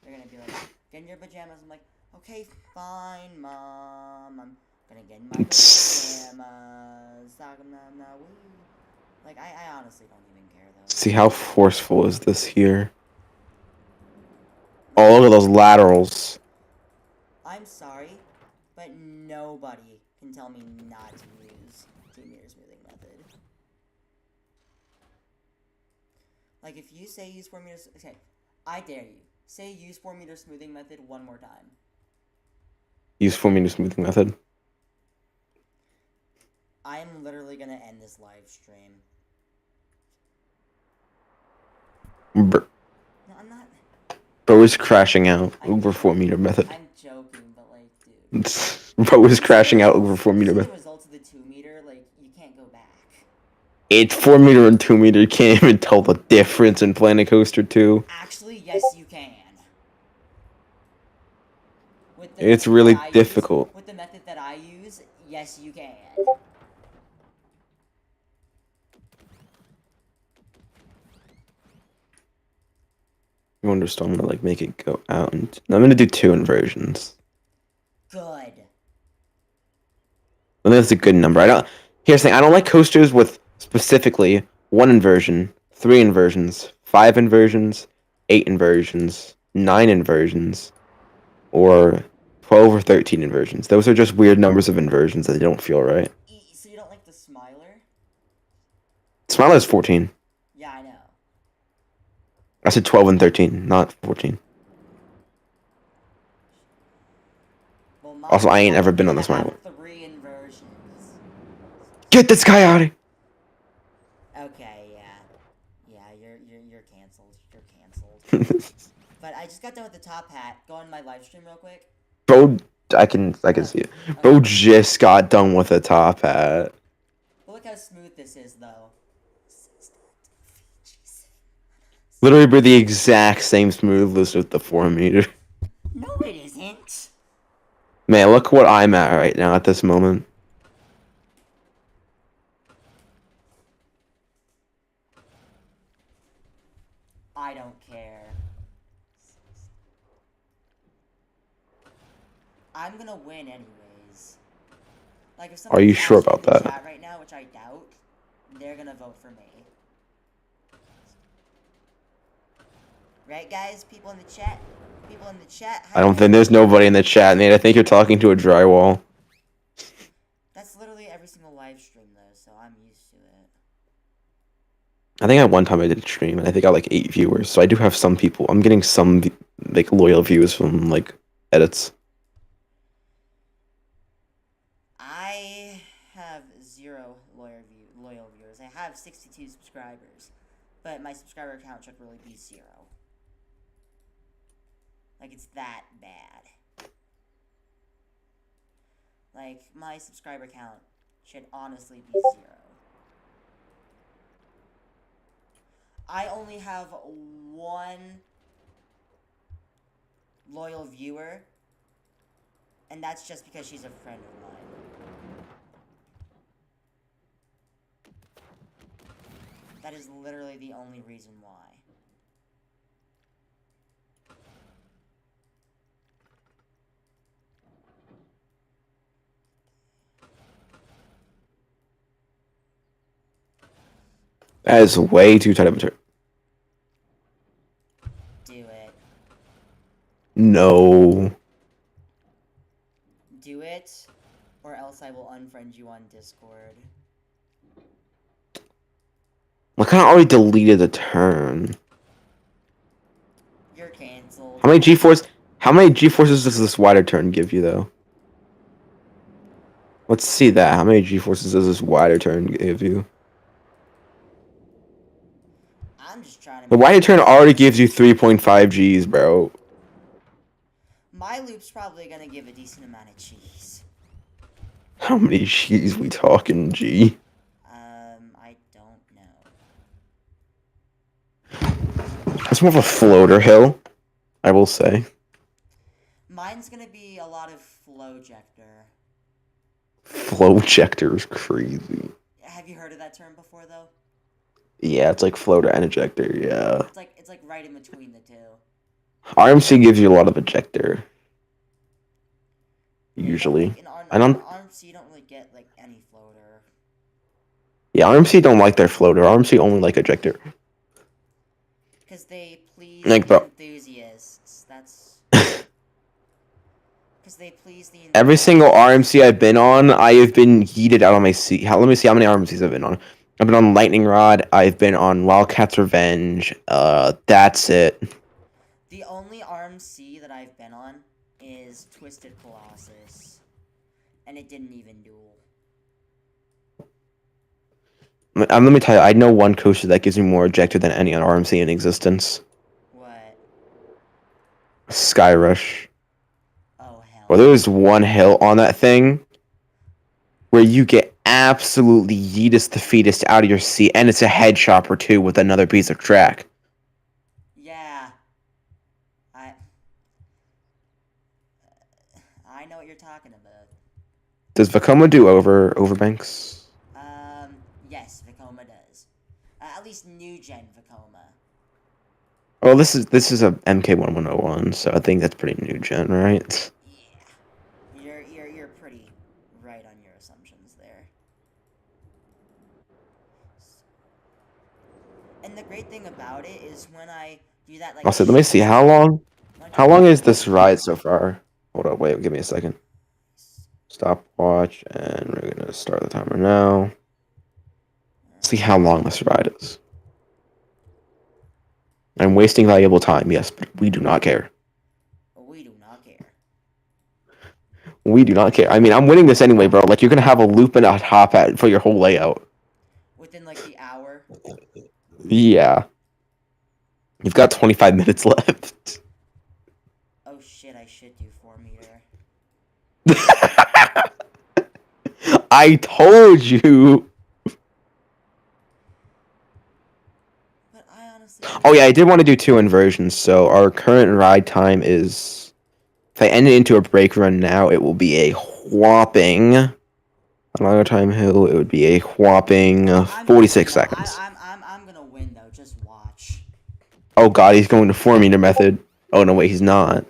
they're gonna be like, get in your pajamas. I'm like, okay, fine, Mom. I'm gonna get in my pajamas. Like, I honestly don't even care, though. See how forceful is this here? Oh, look at those laterals. I'm sorry, but nobody can tell me not to use 2 meter smoothing method. Like, if you say use 4 meters... Okay, I dare you. Say use 4 meter smoothing method one more time. Use 4 meter smoothing method. I am literally gonna end this live stream. No, I'm not... Bro is crashing out over 4 meter method. I'm joking, but like, dude. Bro is crashing out over 4 meter method. The results of the 2 meter, like, you can't go back. It's 4 meter and 2 meter. You can't even tell the difference in Planet Coaster 2. Actually, yes, you can. It's really difficult. With the method that I use, yes, you can. You understand? I'm gonna like make it go out, and I'm gonna do 2 inversions. Good. I think that's a good number. Here's the thing. I don't like coasters with specifically 1 inversion, 3 inversions, 5 inversions, 8 inversions, 9 inversions, or 12 or 13 inversions. Those are just weird numbers of inversions that don't feel right. So you don't like the Smiler? Smiler is 14. Yeah, I know. I said 12 and 13, not 14. Well, Also, I ain't ever been on the Smiler. 3 inversions. Get this guy out of here! Okay, yeah. Yeah, you're canceled. You're canceled. But I just got done with the top hat. Go on my live stream real quick. Bro, I can see it. Bro just got done with a top hat. But look how smooth this is, though. Literally, bro, the exact same smoothness with the 4 meter. No, it isn't. Man, look what I'm at right now at this moment. I don't care. I'm gonna win anyways. Like, if Are you somebody's sure about in the that? chat right now, which I doubt, they're gonna vote for me. Right, guys? People in the chat? People in the chat? I don't think there's nobody in the chat, Nate. I think you're talking to a drywall. That's literally every single live stream, though, so I'm used to it. I think at one time I did a stream, and I think I got like 8 viewers. So I do have some people. I'm getting some like loyal views from like edits. I have 0 loyal viewers. I have 62 subscribers, but my subscriber count should really be 0. Like, it's that bad. Like, my subscriber count should honestly be 0. I only have 1 loyal viewer, and that's just because she's a friend of mine. That is literally the only reason why. That is way too tight of a turn. Do it. No. Do it, or else I will unfriend you on Discord. I kind of already deleted the turn. You're canceled. How many G-forces does this wider turn give you, though? Let's see that. How many G-forces does this wider turn give you? I'm just trying to... The wider turn already gives you 3.5 Gs, bro. My loops probably gonna give a decent amount of cheese. How many cheese we talking, G? I don't know. It's more of a floater hill, I will say. Mine's gonna be a lot of Flowjector. Flow ejector is crazy. Have you heard of that term before, though? Yeah, it's like floater and ejector, yeah. It's like right in between the two. RMC gives you a lot of ejector. Usually. Like I don't RMC, you don't really get like any floater. Yeah, RMC don't like their floater. RMC only like ejector. Because they please Like, the bro. enthusiasts. That's because they please the enthusiasts. Every single RMC I've been on, I have been yeeted out on my seat. Let me see how many RMCs I've been on. I've been on Lightning Rod. I've been on Wildcat's Revenge. That's it. The only RMC that I've been on is Twisted Colossus, and it didn't even duel. Let me tell you, I know one coaster that gives me more ejector than any other RMC in existence. What? Sky Rush. Oh hell. Or there's one hill on that thing where you get absolutely yeetus the fetus out of your seat, and it's a head chopper too with another piece of track. Yeah. I know what you're talking about. Does Vekoma do overbanks? Yes, Vekoma does. At least new gen Vekoma. Well, this is a MK1101, so I think that's pretty new gen, right? Yeah. You're pretty right on your assumptions there. And the great thing about it is when I do that, like. Also, let me see how long. How long is this ride so far? Hold up, wait, give me a second. Stopwatch, and we're gonna start the timer now. See how long this ride is. I'm wasting valuable time, yes, but we do not care. We do not care. We do not care. I mean, I'm winning this anyway, bro. Like, you're gonna have a loop and a hop at for your whole layout. Within like the hour. Yeah. You've got 25 minutes left. Oh shit! I should do 4-meter. I told you. But I honestly. Oh yeah, I did want to do 2 inversions. So our current ride time is, if I end it into a break run now, it will be a whopping. On our time hill, it would be a whopping 46 seconds. I'm gonna win though. Just watch. Oh god, he's going to 4-meter method. Oh no, wait, he's not.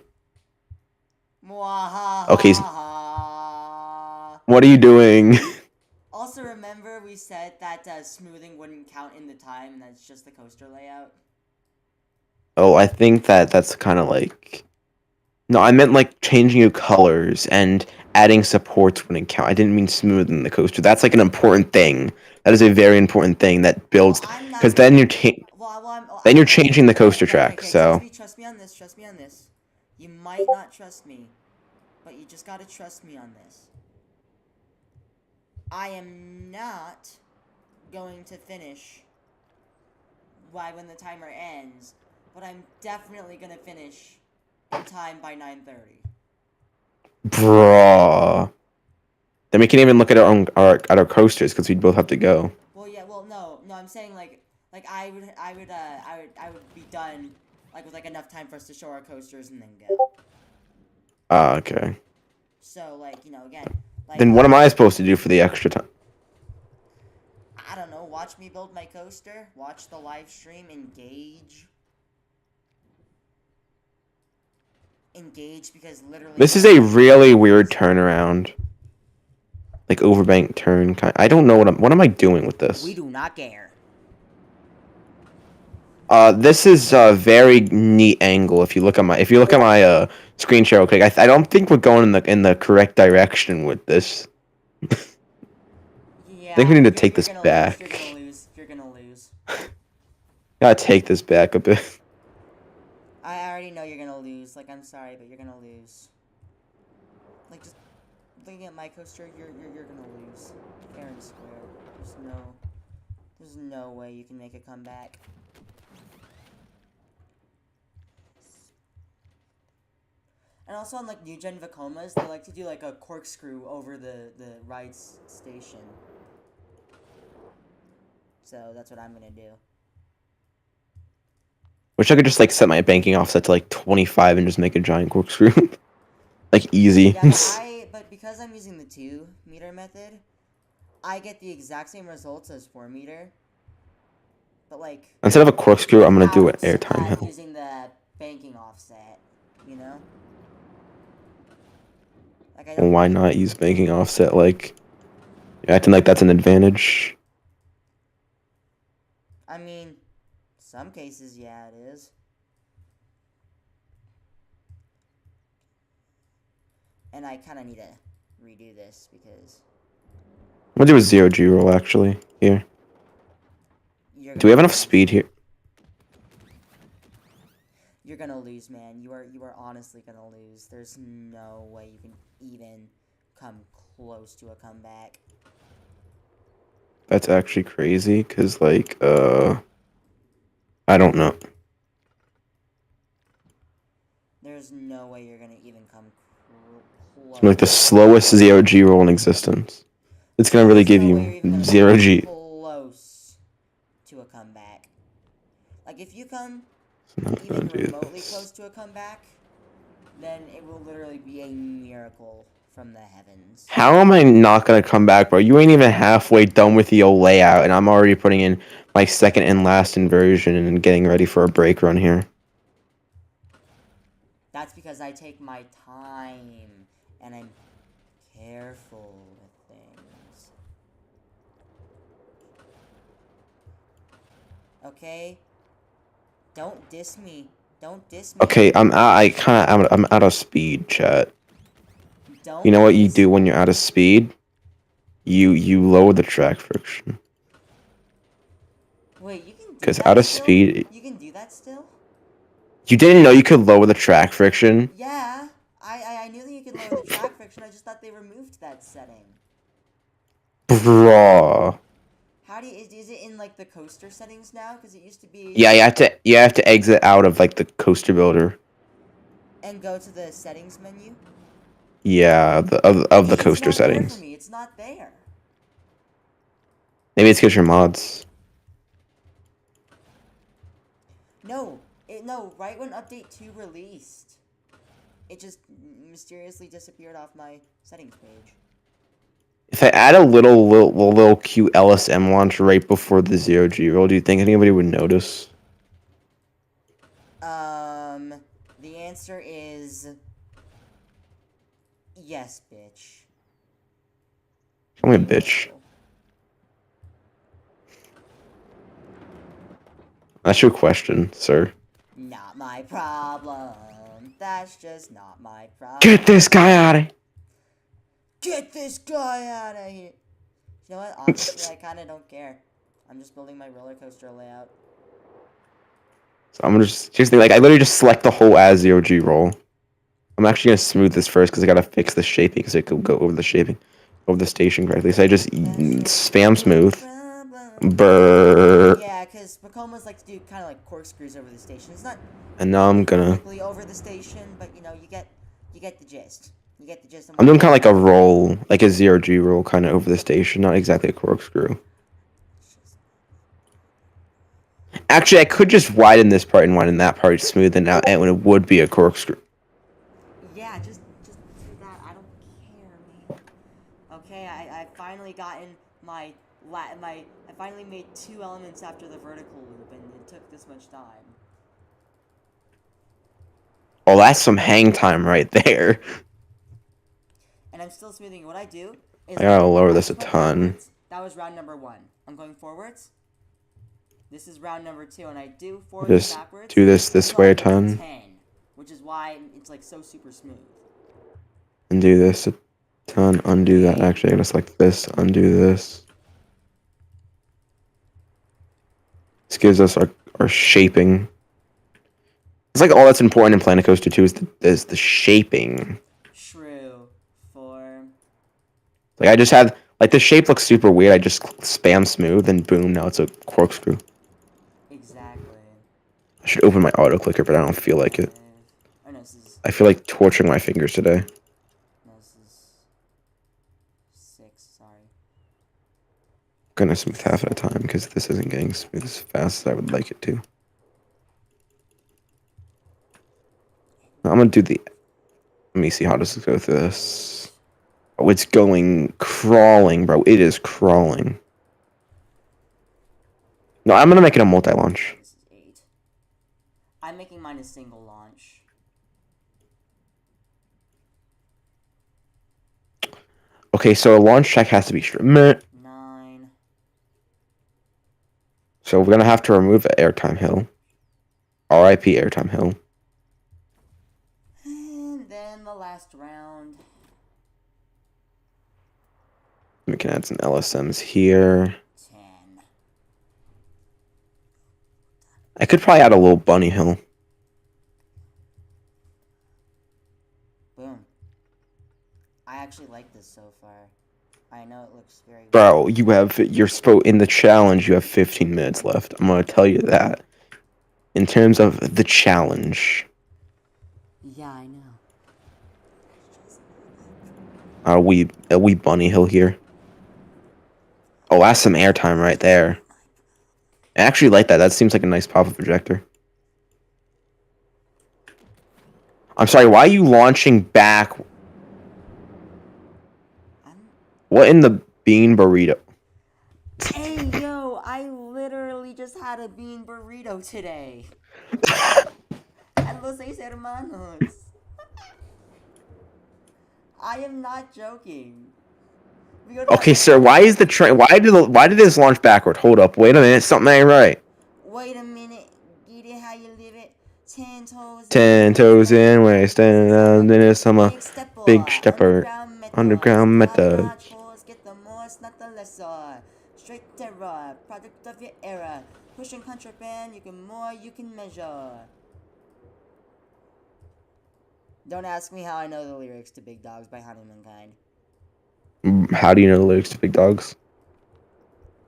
Okay, what are you doing? Also, remember we said that smoothing wouldn't count in the time, and that's just the coaster layout. Oh, I think that's kind of like. No, I meant like changing your colors and adding supports wouldn't count. I didn't mean smoothing the coaster. That's like an important thing. That is a very important thing that builds, because then you're changing the coaster track. So Trust me on this. Trust me on this. You might not trust me, but you just gotta trust me on this. I am not going to finish when the timer ends, but I'm definitely gonna finish in time by 9:30. bruh. Then we can even look at our coasters because we'd both have to go. Well, yeah. Well, no. I'm saying like I would be done like with like enough time for us to show our coasters and then go. Ah, okay. So like again. Like, Then what am I supposed to do for the extra time? I don't know. Watch me build my coaster. Watch the live stream. Engage because literally. This is a really weird turnaround. Like overbank turn kind. I don't know what am I doing with this? We do not care. This is a very neat angle. If you look at my screen share, okay. I don't think we're going in the correct direction with this. Yeah, I think we need to take this back. You're gonna lose. Gotta take this back a bit. I already know you're gonna lose. Like, I'm sorry, but you're gonna lose. Like, just looking at my coaster, you're gonna lose. Fair and square. There's no way you can make a comeback. And also on like new gen Vacomas, they like to do like a corkscrew over the ride station. So that's what I'm gonna do. Wish I could just like set my banking offset to like 25 and just make a giant corkscrew. Like easy. Yeah, but because I'm using the 2-meter method, I get the exact same results as 4-meter. But like Instead of a corkscrew, I'm gonna do an airtime without hill. using the banking offset, you know? Like I Well, don't why not use banking offset? Like, you're acting like that's an advantage. I mean, some cases, yeah, it is. And I kind of need to redo this because I'm gonna do a 0G roll actually here. Do we have enough speed here? You're gonna lose, man. You are honestly gonna lose. There's no way you can even come close to a comeback. That's actually crazy, cause like, I don't know. There's no way you're gonna even come close. It's like the slowest 0G roll in existence. It's gonna really give you 0G. Close to a comeback. Like if you come Not even gonna do remotely this. close to a comeback, then it will literally be a miracle from the heavens. How am I not gonna come back, bro? You ain't even halfway done with the old layout, and I'm already putting in my second and last inversion and getting ready for a break run here. That's because I take my time and I'm careful with things. Okay? Don't diss me. Don't diss me. Okay, I'm out of speed, chat. Don't You know what you diss do when you're out of speed? You lower the track friction. Wait, you can do Because that out of still? speed, You can do that still? you didn't know you could lower the track friction? Yeah. I knew that you could lower the track friction. I just thought they removed that setting. Bruh. How do you, is it in like the coaster settings now? Because it used to be. Yeah, you have to exit out of like the coaster builder. And go to the settings menu. Yeah, of the It's coaster not there settings. for me. It's not there. Maybe it's because your mods. No, right when update 2 released, it just mysteriously disappeared off my settings page. If I add a little cute LSM launch right before the 0G roll, do you think anybody would notice? The answer is yes, bitch. Call me a bitch. That's your question, sir. Not my problem. That's just not my problem. Get this guy out of here! Get this guy out of here! You know what? Honestly, I kind of don't care. I'm just building my roller coaster layout. So I'm gonna just seriously, like, I literally just select the whole as 0G roll. I'm actually gonna smooth this first because I gotta fix the shaping because it could go over the shaping, over the station correctly. So I just spam smooth. Brrr. Yeah, because Bacomas like to do kind of like corkscrews over the station. It's not. And now I'm gonna. Perfectly over the station, but you know you get the gist. You get the gist. I'm doing kind of like a roll, like a 0G roll, kind of over the station, not exactly a corkscrew. Actually, I could just widen this part and widen that part, smooth it out, and it would be a corkscrew. Yeah, just do that. I don't care, man. Okay, I finally gotten I finally made 2 elements after the vertical loop, and it took this much time. Oh, that's some hang time right there. And I'm still smoothing. What I do is I gotta lower I this a just went ton. backwards. That was round number 1. I'm going forwards. This is round number 2, and I do forwards Just and backwards. do this until way I a get to ton. 10, which is why it's like so super smooth. Undo this a ton. Undo that. Actually, I gotta select this. Undo this. This gives us our shaping. It's like all that's important in Planet Coaster 2 is the shaping. True. Form. Like I just had like the shape looks super weird. I just spam smooth and boom, now it's a corkscrew. Exactly. I should open my auto clicker, but I don't feel like it. Oh no, this is. I feel like torturing my fingers today. No, this is 6, sorry. Gonna smooth half at a time because this isn't getting smooth as fast as I would like it to. I'm gonna do the. Let me see how does it go through this. Oh, it's going crawling, bro. It is crawling. No, I'm gonna make it a multi-launch. This is 8. I'm making mine a single launch. Okay, so a launch check has to be stripped. 9. So we're gonna have to remove Airtime Hill. R.I.P. Airtime Hill. And then the last round. We can add some LSMs here. 10. I could probably add a little bunny hill. Boom. I actually like this so far. I know it looks very... Bro, in the challenge, you have 15 minutes left. I'm gonna tell you that. In terms of the challenge. Yeah, I know. Are we bunny hill here? Oh, that's some airtime right there. I actually like that. That seems like a nice pop-up projector. I'm sorry, why are you launching back? What in the bean burrito? Hey, yo, I literally just had a bean burrito today. At Los Seis Hermanos. I am not joking. Okay, sir, why is the train... Why did this launch backward? Hold up, wait a minute, something ain't right. Wait a minute. Get it how you live it. 10 toes 10 toes in, we're standing down in the summer. Big stepper. Underground method. Get the most, not the lesser. Straight terror, product of your era. Pushing contraband, you can more, you can measure. Don't ask me how I know the lyrics to Big Dogs by Honeymankind. How do you know the lyrics to Big Dogs?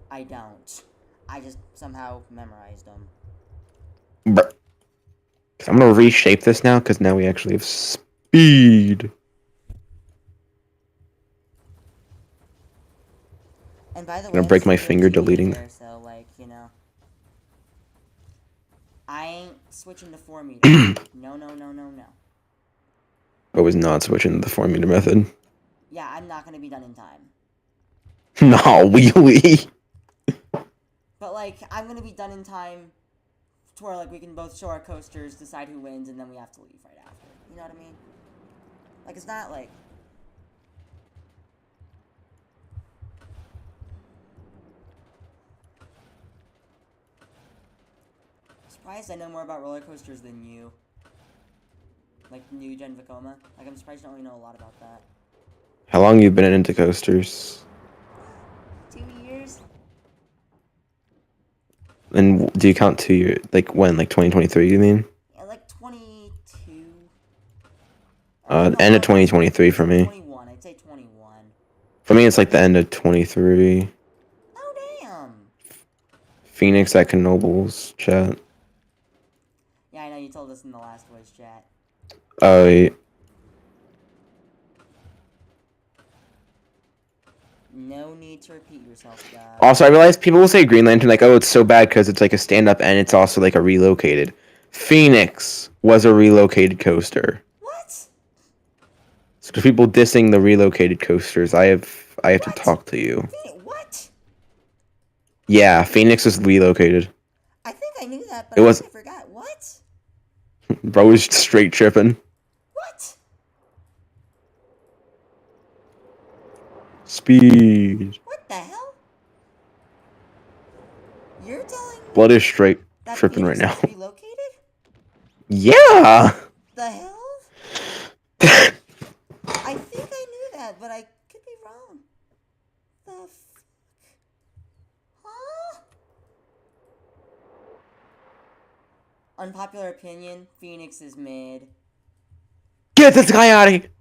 I don't. I just somehow memorized them. Bruh. I'm gonna reshape this now, because now we actually have speed. And by the way, I'm gonna break my this is finger 13 deleting. there, so, like, you know. I ain't switching to 4 meter. No, no, no, no, no. I was not switching to the 4 meter method. Yeah, I'm not gonna be done in time. No, wheelie. But, like, I'm gonna be done in time to where, like, we can both show our coasters, decide who wins, and then we have to leave right after. You know what I mean? Like, it's not, like... Surprised I know more about roller coasters than you. Like, new Gen Vekoma. Like, I'm surprised you don't really know a lot about that. How long you been into coasters? 2 years? And do you count 2 years? Like when? Like 2023, you mean? Yeah, like 22. End of 2023 for me. 21, I'd say 21. For me, it's like the end of 23. Oh, damn! Phoenix at Knoebels chat. Yeah, I know, you told us in the last voice chat. Oh, No need to repeat yourself, guys. also, I realized people will say Green Lantern like, oh, it's so bad because it's like a stand-up and it's also like a relocated. Phoenix was a relocated coaster. What? So people dissing the relocated coasters, I have to talk to you. What? Yeah, Phoenix was relocated. I think I knew that, but It was- I forgot. What? Bro was straight tripping. What? Speed. What the hell? You're telling me Blood is straight that tripping right Phoenix now. was relocated? Yeah. The hell? I think I knew that, but I could be wrong. The fuck? Huh? Unpopular opinion, Phoenix is mid. Get this guy out of here.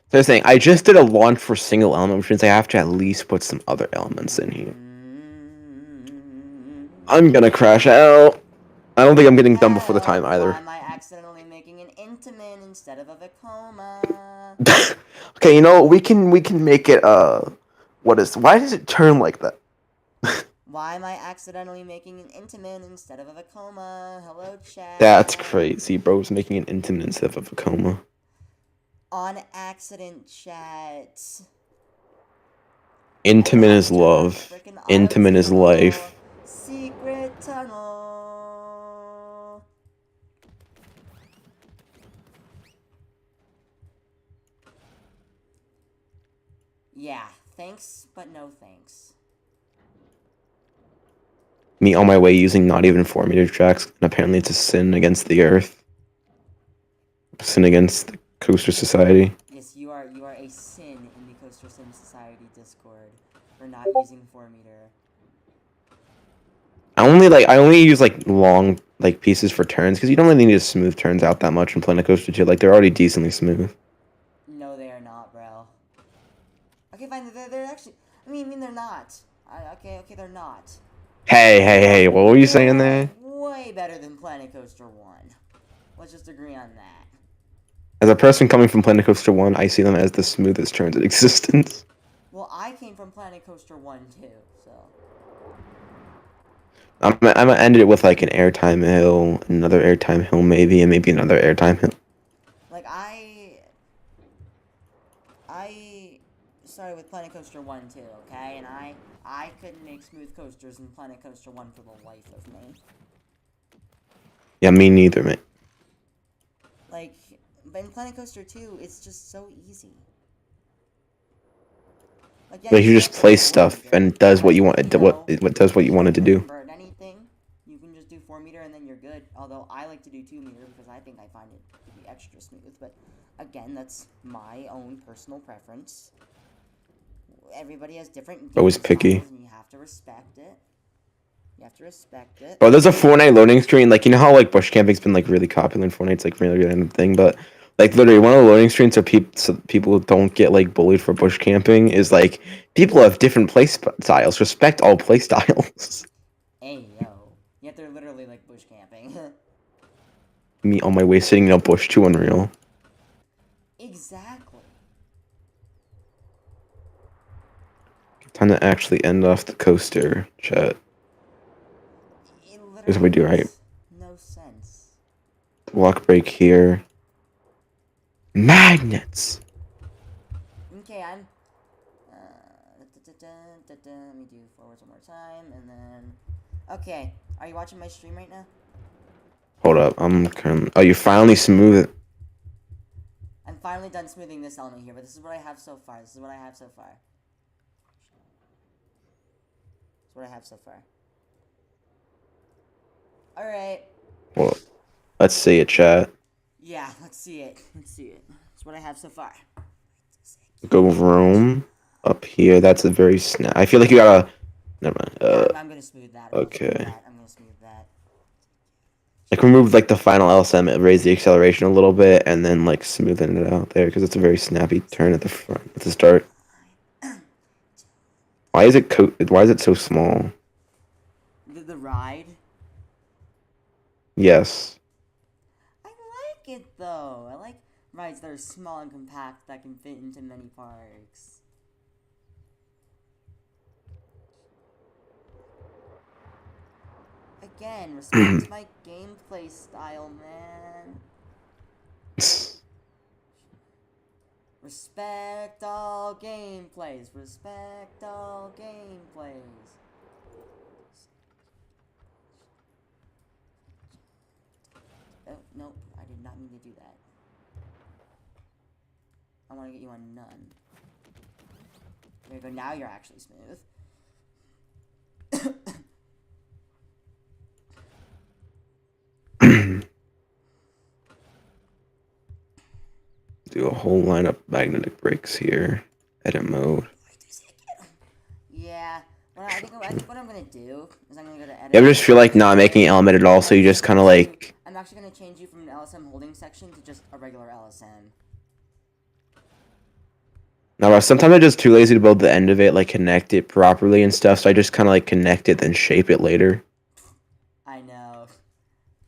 So I was saying, I just did a launch for single element, which means I have to at least put some other elements in here. I'm gonna crash out. I don't think I'm getting done before the time either. Why am I Intamin instead of a Vekoma. Okay, you know we can make it why does it turn like that? Why am I accidentally making an Intamin instead of a Vekoma? Hello, chat. That's crazy, bro. It's making an intimate instead of a coma. On accident, chat. Intimate is love. Intimate is life. Secret tunnel. Yeah, thanks, but no thanks. Me on my way using not even 4-meter tracks, and apparently it's a sin against the earth. A sin against the Coaster Society. Yes, you are a sin in the Coaster Sim Society Discord for not using 4-meter. I only use like long like pieces for turns because you don't really need to smooth turns out that much in Planet Coaster 2. Like they're already decently smooth. No, they are not, bro. Okay, fine. They're actually. I mean, they're not. Okay, they're not. Hey! What were you saying there? Way better than Planet Coaster 1. Let's just agree on that. As a person coming from Planet Coaster 1, I see them as the smoothest turns in existence. Well, I came from Planet Coaster 1 too, so. I'm gonna end it with like an airtime hill, another airtime hill maybe, and maybe another airtime hill. Like, I started with Planet Coaster 1 too, okay? And I couldn't make smooth coasters in Planet Coaster 1 for the life of me. Yeah, me neither, mate. Like, but in Planet Coaster 2, it's just so easy. Like, yeah, But you just place stuff and it does what you want. What does what you wanted to do. Convert anything, you can just do 4-meter and then you're good. Although I like to do 2-meter because I think I find it to be extra smooth. But again, that's my own personal preference. Everybody has different. Always picky. And you have to respect it. You have to respect it. Bro, there's a Fortnite loading screen. Like, you know how like bush camping's been like really popular in Fortnite? It's like really random thing, but like literally one of the loading screens so people don't get like bullied for bush camping is like people have different play styles. Respect all play styles. Hey yo, yet they're literally like bush camping. Me on my way sitting in a bush, too unreal. Exactly. Time to actually end off the coaster, chat. Here's what we do, right? No sense. Walk break here. Magnets! Okay, I'm... let me do forwards one more time, and then... Okay, are you watching my stream right now? Hold up, oh, you finally smooth it. I'm finally done smoothing this element here, but this is what I have so far. Alright. Well, let's see it, chat. Yeah, let's see it. That's what I have so far. Go roam up here. That's a very snap. I feel like you gotta. Never mind. Yeah, I'm gonna smooth that. Okay. I'm gonna smooth that. Like remove like the final LSM, raise the acceleration a little bit, and then like smoothen it out there because it's a very snappy turn at the front at the start. Why is it so small? The ride. Yes. I like it though. I like rides that are small and compact that can fit into many parks. Again, respect my gameplay style, man. Respect all gameplays. Respect all gameplays. Oh, nope. I did not mean to do that. I want to get you on none. There you go. Now you're actually smooth. Do a whole line of magnetic brakes here. Edit mode. Yeah. I think what I'm gonna do is I'm gonna go to edit. You ever just feel like not making an element at all, so you just kind of like... I'm actually gonna change you from an LSM holding section to just a regular LSM. No, bro, sometimes I'm just too lazy to build the end of it, like connect it properly and stuff, so I just kind of like connect it, then shape it later. I know.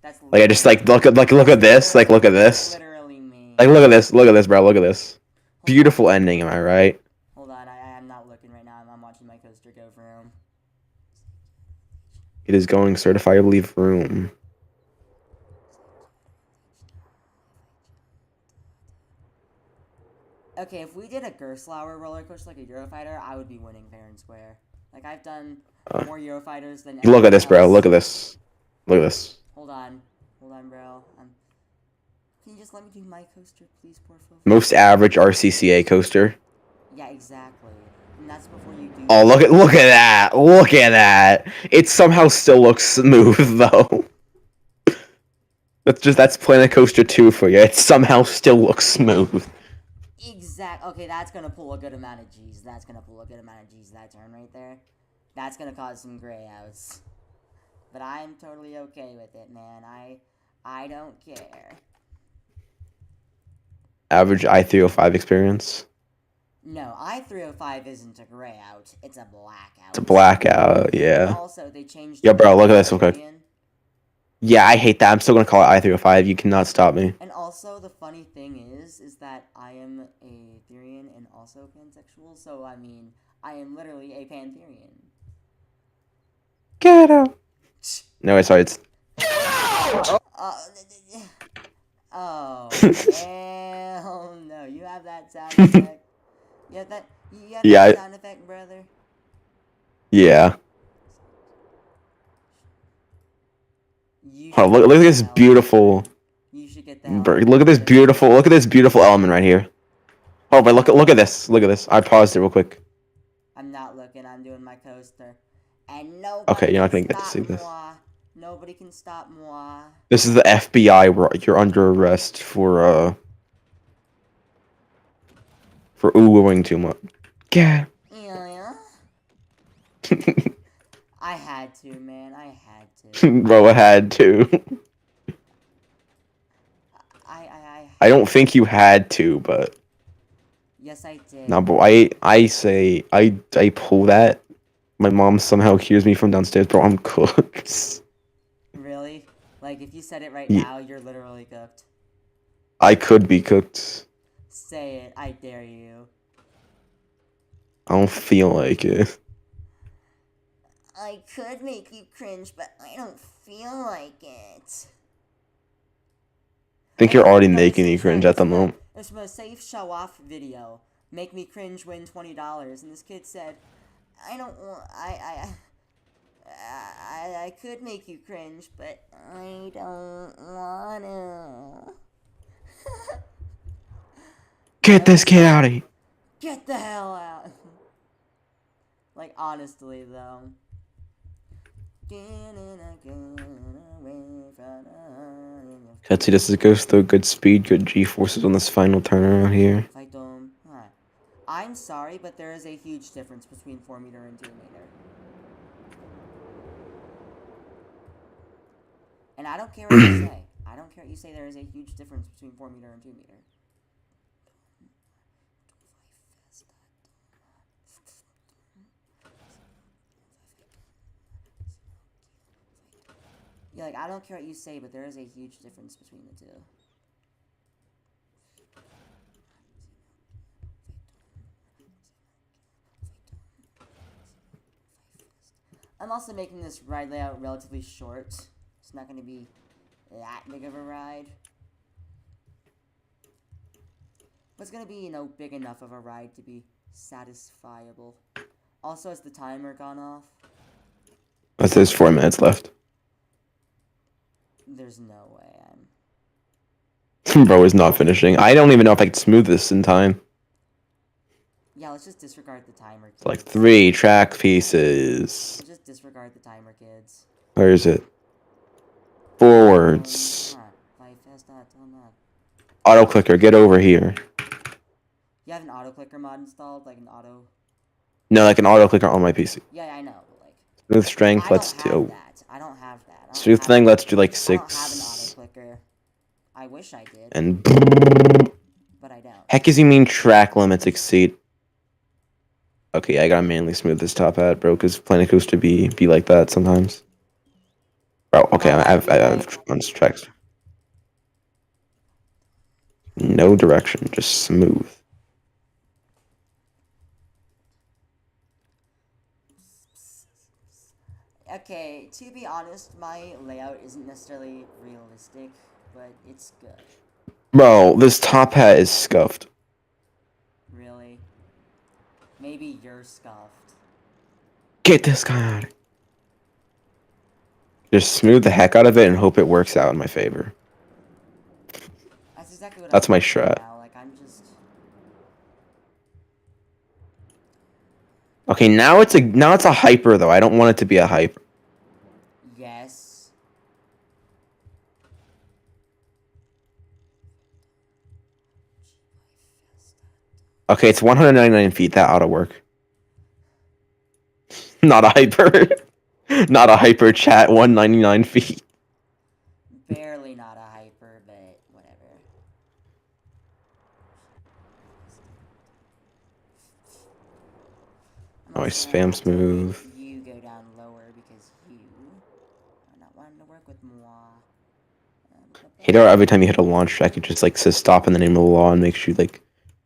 That's Like I just like look at look at this. Like look at this. Literally me. Like look at this. Look at this, bro. Look at this. Hold Beautiful on. ending. Am I right? Hold on, I'm not looking right now. I'm watching my coaster go vroom. It is going certifiably vroom. Okay, if we did a Gerstlauer roller coaster like a Eurofighter, I would be winning fair and square. Like I've done more Eurofighters than. Look at this, bro. else. Look at this. Look at this. Hold on, bro. Can you just let me do my coaster, please, por favor? Most average RCCA coaster. Yeah, exactly. And that's before you do. Oh, look at that. Look at that. It somehow still looks smooth though. That's Planet Coaster 2 for you. It somehow still looks smooth. Okay, that's gonna pull a good amount of G's. That turn right there. That's gonna cause some gray outs. But I'm totally okay with it, man. I don't care. Average I-305 experience. No, I-305 isn't a gray out. It's a blackout. It's a blackout, yeah. Also, they changed. Yo, bro, look at this real quick. Criterion. Yeah, I hate that. I'm still gonna call it I-305. You cannot stop me. And also, the funny thing is that I am a Therian and also pansexual. So I mean, I am literally a Pantherian. Get out. No, wait, sorry. It's. Oh, hell no. You have that sound effect? You have that Yeah, sound effect, brother? Yeah. You Oh, should look get at the this hell- beautiful. You should get the hell Look at this beautiful element right here. Oh, but look at this. Look at this. I paused it real quick. I'm not looking. I'm doing my coaster. And nobody Okay, you're not can gonna get to stop see this. moi. Nobody can stop moi. This is the FBI. You're under arrest for oohing too much. Yeah. Yeah. I had to, man. I had to. Bro, I had to. I don't think you had to, but Yes, I did. no, bro. I say I pull that. My mom somehow hears me from downstairs, bro. I'm cooked. Really? Like, if you said it right Ye- now, you're literally cooked. I could be cooked. Say it. I dare you. I don't feel like it. I could make you cringe, but I don't feel like it. I think you're already making me cringe at the moment. It's from a safe show off video. Make me cringe, win $20. And this kid said, I don't want. I could make you cringe, but I don't want to. Get this kid out of here. Get the hell out. Like, honestly, though. Let's see, this goes through good speed, good G-forces on this final turn around here. Fight them. Huh. I'm sorry, but there is a huge difference between 4 meter and 2 meter. And I don't care what you say. I don't care what you say. There is a huge difference between 4 meter and 2 meter. Yeah, like, I don't care what you say, but there is a huge difference between the two. I'm also making this ride layout relatively short. It's not going to be that big of a ride. But it's going to be, you know, big enough of a ride to be satisfiable. Also, has the timer gone off? There's 4 minutes left. There's no way I'm... Bro is not finishing. I don't even know if I can smooth this in time. Yeah, let's just disregard the timer, kids. It's like 3 track pieces. Let's just disregard the timer, kids. Where is it? Forwards. Auto clicker, get over here. You have an auto clicker mod installed, like an auto. No, like an auto clicker on my PC. Yeah, I know. But like, Smooth strength, I let's don't have do. that. I don't have that. I don't Smooth have thing, that. let's do like I don't have an 6. auto clicker. I wish I did, And but I don't. heck is you mean track limits exceed? Okay, I gotta manually smooth this top hat, bro, because Planet Coaster be like that sometimes. Oh, okay, I've unchecked. No direction, just smooth. Okay, to be honest, my layout isn't necessarily realistic, but it's good. Bro, this top hat is scuffed. Really? Maybe you're scuffed. Get this guy out. Just smooth the heck out of it and hope it works out in my favor. That's exactly what That's I'm my doing right strat. now. Like, I'm just... Okay, now it's a hyper though. I don't want it to be a hyper. Yes. Okay, it's 199 feet. That ought to work. Not a hyper. Not a hyper chat. 199 feet. Barely not a hyper, but whatever. Oh, I I'm also gonna spam have to smooth. make you go down lower because you are not wanting to work with moi. Hate how every time you hit a launch track, it just like says stop in the name of the law and makes you like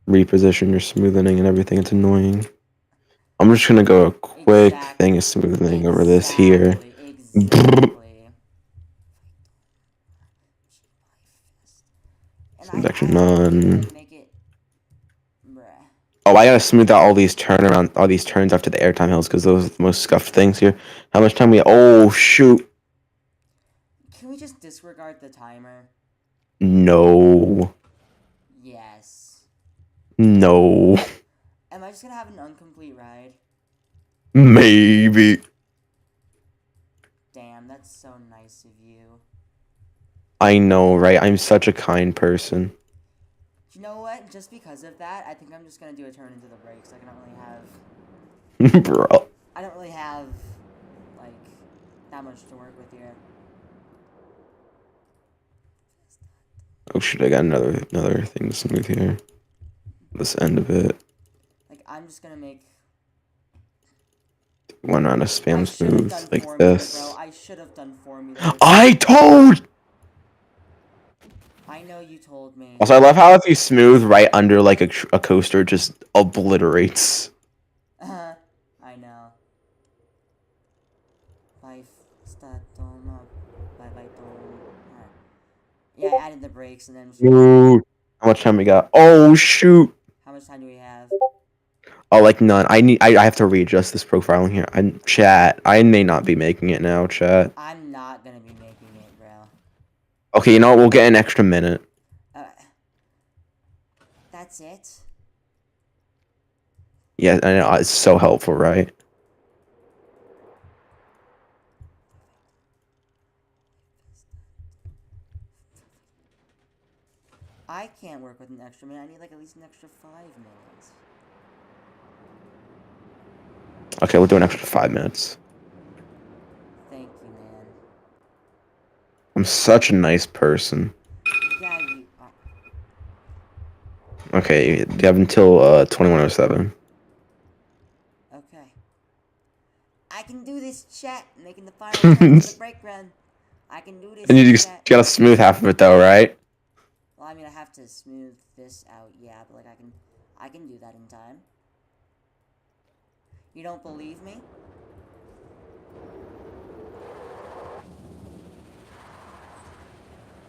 reposition your smoothing and everything. It's annoying. I'm just gonna go a quick thing of smoothing over this here. Exactly. And Smooth I action have to none. like, make it... Bruh. Oh, I gotta smooth out all these turns after the airtime hills because those are the most scuffed things here. How much time we? Oh shoot! Can we just disregard the timer? No, Yes. no, Am I just gonna have an incomplete ride? maybe. Damn, that's so nice of you. I know, right? I'm such a kind person. You know what? Just because of that, I think I'm just gonna do a turn into the brakes. I don't really have... Bro. I don't really have, like, that much to work with here. Oh shit! I got another thing to smooth here. This end of it. Like, I'm just gonna make... One round of spam smooth like Formula, this. bro. I should have done formula. I told. I know you told me. Also, I love how if you smooth right under like a coaster, it just obliterates. I know. Yeah, I added the brakes and then... Ooh. How much time we got? Oh shoot! How much time do we have? Oh, like none. I have to readjust this profiling here. Chat. I may not be making it now, chat. I'm not gonna be making it, bro. Okay, you know what? We'll get an extra minute. That's it? Yeah, I know. It's so helpful, right? I can't work with an extra minute. I need like at least an extra 5 minutes. Okay, we'll do an extra 5 minutes. Thank you, man. I'm such a nice person. Yeah, you are. Okay, you have until 2107. Okay. I can do this, chat. Making the final turn for the brake run. I can do this. And you just gotta smooth half of it though, right? Well, I mean, I have to smooth this out, yeah, but like I can do that in time. You don't believe me?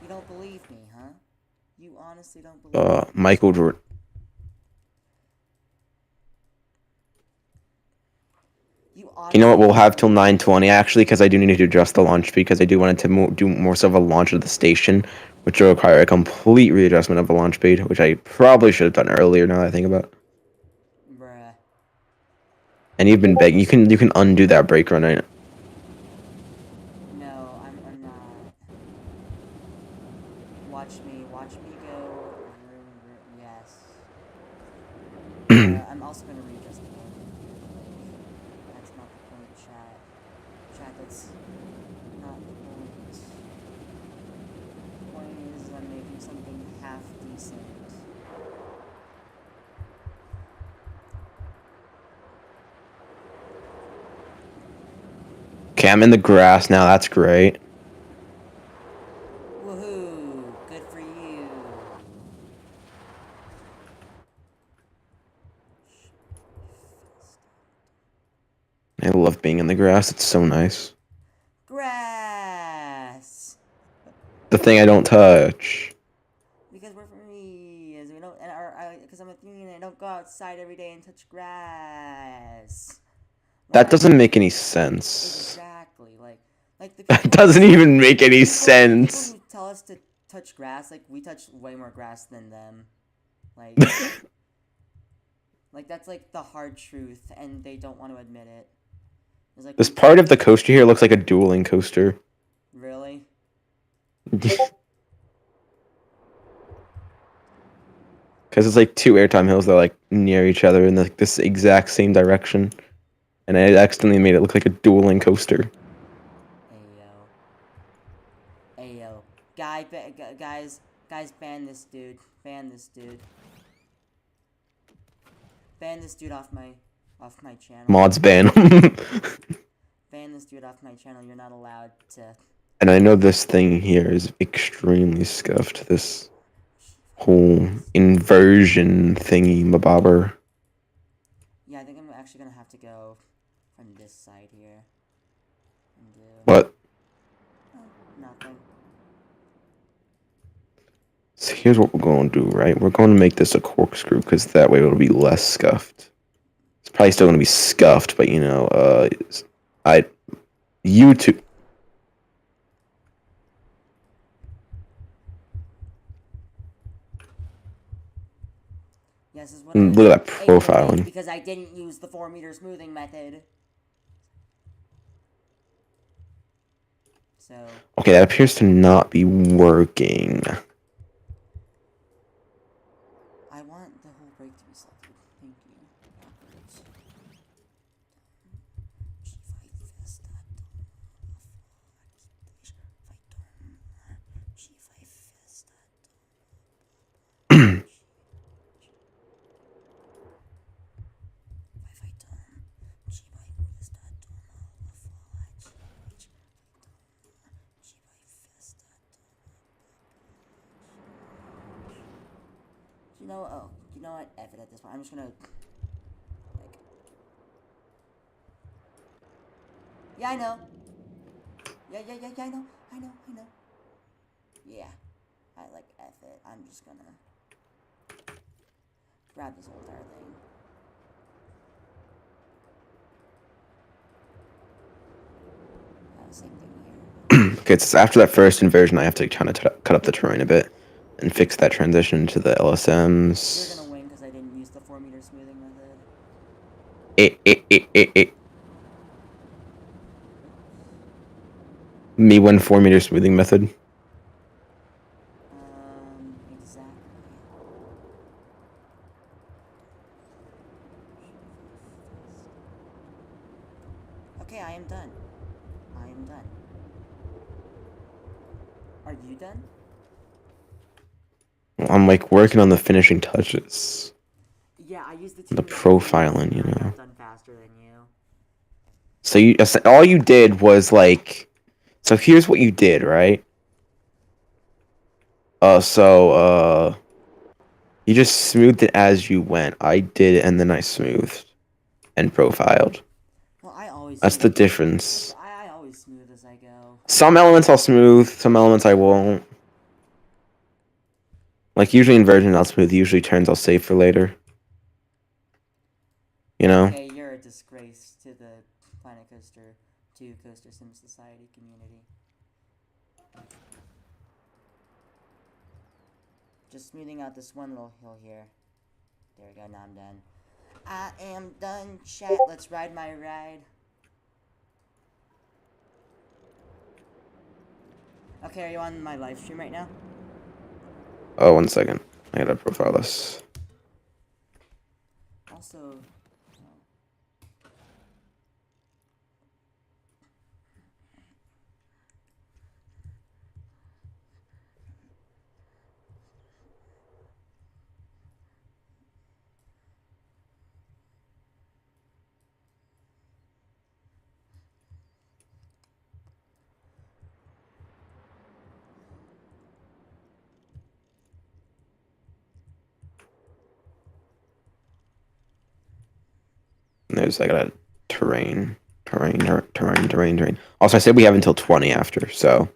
You don't believe me, huh? You honestly don't believe me? Michael Jordan. You know what? We'll have till 9:20 actually, because I do need to adjust the launch speed because I do want it to do more so of a launch of the station, which will require a complete readjustment of the launch speed, which I probably should have done earlier. Now that I think about it. Bruh. And you've been begging. You can undo that brake run right now. No, I'm not. Watch me go. Yes. I'm also gonna readjust the volume. That's not the point, chat. Chat, that's not the point. The point is I'm making something half decent. Okay, I'm in the grass now. That's great. in the grass. It's so nice. Grass. The thing I don't touch. Because we're freeze. We don't, and because I'm a Athenian and I don't go outside every day and touch grass. That doesn't make any sense. Exactly. Like the That people, doesn't even make any people sense. who tell us to touch grass, like we touch way more grass than them. Like, like that's like the hard truth, and they don't want to admit it. It's like This part of the coaster here looks like a dueling coaster. really. Because it's like two airtime hills that are like near each other in this exact same direction. And I accidentally made it look like a dueling coaster. Ayo. Guys, ban this dude. Ban this dude. Ban this dude off my channel. Mods ban. Ban this dude off my channel. You're not allowed to. And I know this thing here is extremely scuffed. This whole inversion thingy mabobber. Yeah, I think I'm actually gonna have to go from this side here. And do... What? Nothing. So here's what we're going to do, right? We're going to make this a corkscrew because that way it'll be less scuffed. It's probably still going to be scuffed, but you know, YouTube. Yes, this is what Look at that profiling. because I didn't use the 4-meter smoothing method. So. Okay, that appears to not be working. I want the whole break to be selected. Thank you. You know what? F it at this point. I'm just gonna, like... Yeah, I know. Yeah, I know. Yeah. I, like, F it. I'm just gonna grab this whole entire thing. Same thing here. Okay, it's after that first inversion, I have to kind of cut up the terrain a bit and fix that transition to the LSMs. You're gonna win because I didn't use the 4-meter smoothing method. Me win 4-meter smoothing method. Exactly. Okay, I am done. Are you done? I'm like working on the finishing touches. Yeah, I used the profiling, you know. I got done faster than you. So all you did was like, so here's what you did, right? You just smoothed it as you went. I did it and then I smoothed and profiled. Well, I always. That's the difference. I always smooth as I go. Some elements I'll smooth, some elements I won't. Like usually inversion I'll smooth, usually turns I'll save for later. You know? Okay, you're a disgrace to the Planet Coaster 2 Coaster Sim Society community. Just smoothing out this one little hill here. There we go, now I'm done. I am done, chat. Let's ride my ride. Okay, are you on my live stream right now? Oh, 1 second. I gotta profile this. Also... I got a terrain. terrain. Also, I said we have until 20 after, so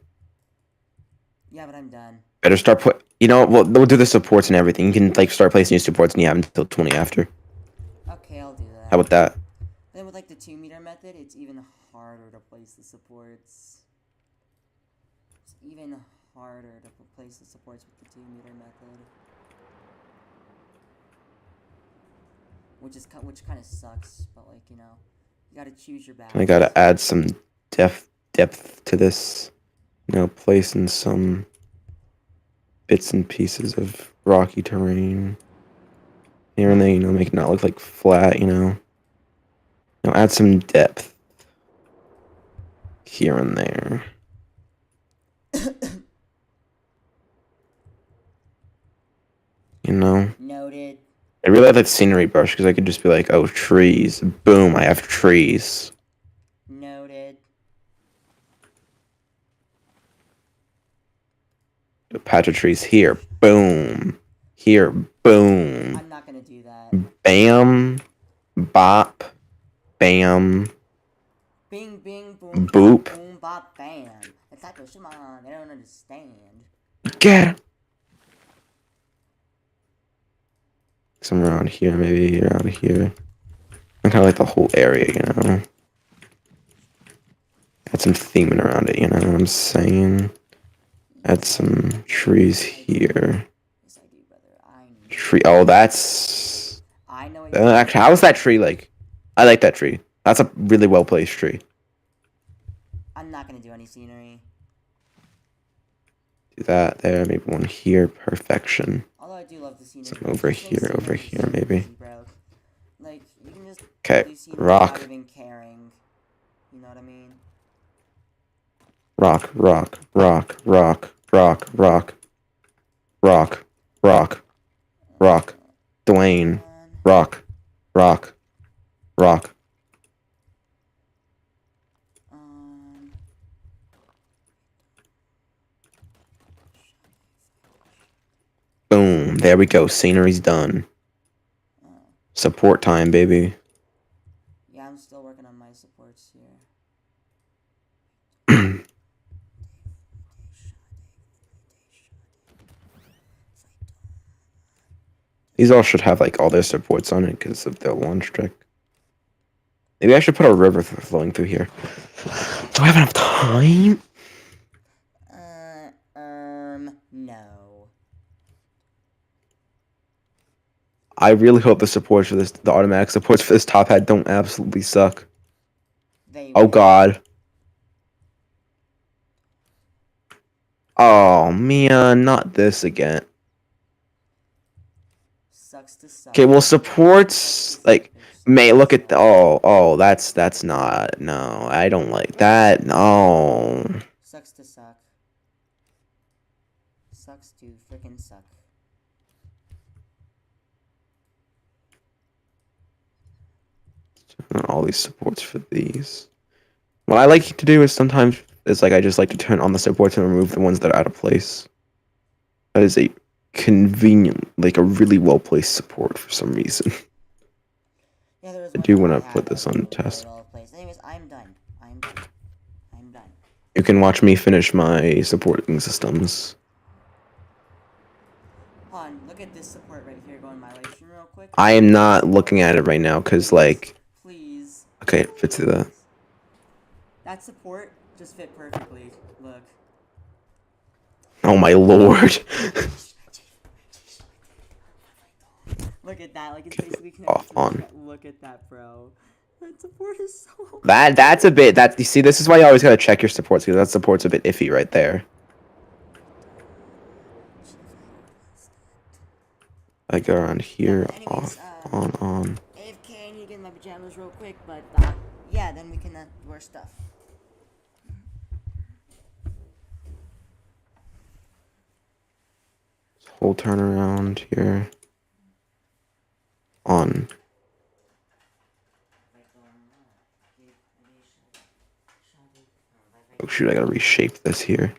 Yeah, but I'm done. better start put. You know, we'll do the supports and everything. You can like start placing new supports, and you have until 20 after. Okay, I'll do that. How about that? Then with like the 2-meter method, it's even harder to place the supports. It's even harder to place the supports with the 2-meter method. Which kind of sucks, but like, you know, you gotta choose your battles. I gotta add some depth to this. You know, placing some bits and pieces of rocky terrain here and there. You know, make it not look like flat. You know, add some depth here and there. You know. Noted. I really like that scenery brush because I could just be like, oh, trees. Boom, I have trees. Noted. A patch of trees here. Boom. Here. Boom. I'm not gonna do that. Bam. Bop. Bam. Bing, bing, boom, Boop. bop, boom, bop, bam. It's like, come on, they don't understand. Get him. Some around here, maybe around here. I kind of like the whole area, you know. Add some theming around it, you know what I'm saying? Add some trees here. Yes, I do, brother. I know. Tree. Oh, that's. I know. Actually, how is that tree like? I like that tree. That's a really well placed tree. I'm not gonna do any scenery. Do that there, maybe one here. Perfection. Although I do love the scenery. Some over here, maybe. Easy, bro. Like, you can just Okay, do scenery rock. without even caring. You know what I mean? Rock. Dwayne. Rock. Boom. There we go. Scenery's done. Support time, baby. Yeah, I'm still working on my supports here. These all should have like all their supports on it because of their launch trick. Maybe I should put a river flowing through here. Do I have enough time? No. I really hope the supports for this, the automatic supports for this top hat don't absolutely suck. Oh god. Oh man, not this again. Sucks to suck. Okay, well supports like may look at the, that's not, no, I don't like that. No. Sucks to suck. Sucks to freaking suck. All these supports for these. What I like to do is sometimes is like I just like to turn on the supports and remove the ones that are out of place. That is a convenient, like a really well placed support for some reason. Yeah, I do want to put this on test. Anyways, I'm done. I'm done. You can watch me finish my supporting systems. Hold on, look at this support right here going my way. Stream real quick. I am not looking at it right now because like. Please. Okay, it fits through that. That support just fit perfectly. Look. Oh my lord. Look at that, like it's basically connected to on. Look at that, bro. That support is so That's a bit, you see, this is why you always gotta check your supports because that support's a bit iffy right there. I go around here, anyways, off, on. AFK, I need to get in my pajamas real quick, but yeah, then we can do our stuff. Whole turnaround here. On. Oh shoot, I gotta reshape this here.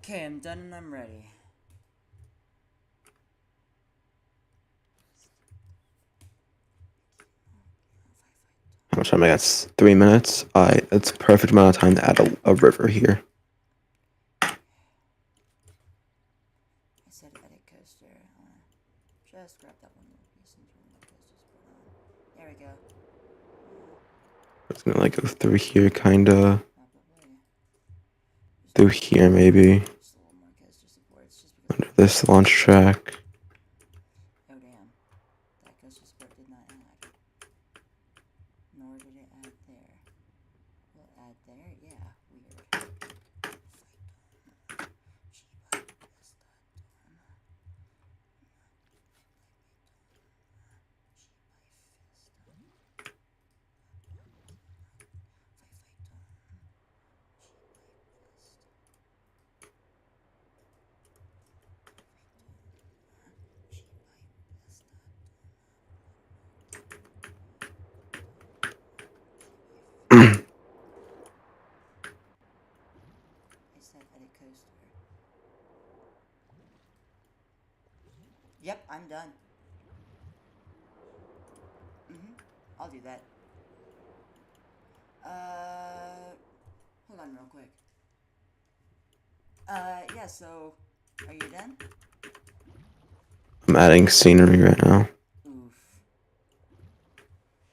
Okay, I'm done and I'm ready. How much time I got? 3 minutes. It's perfect amount of time to add a river here. I said edit coaster. Just grab that one little piece and turn the coasters put on. There we go. It's gonna like go through here, kinda. Probably. Through here, maybe. Just a little more coaster supports just because. Under this launch track. Oh damn. That coaster support did not add. Nor did it add there. Will it add there? Yeah. Weird. Edit coaster. Yep, I'm done. I'll do that. Hold on real quick. Yeah, so, are you done? I'm adding scenery right now. Oof.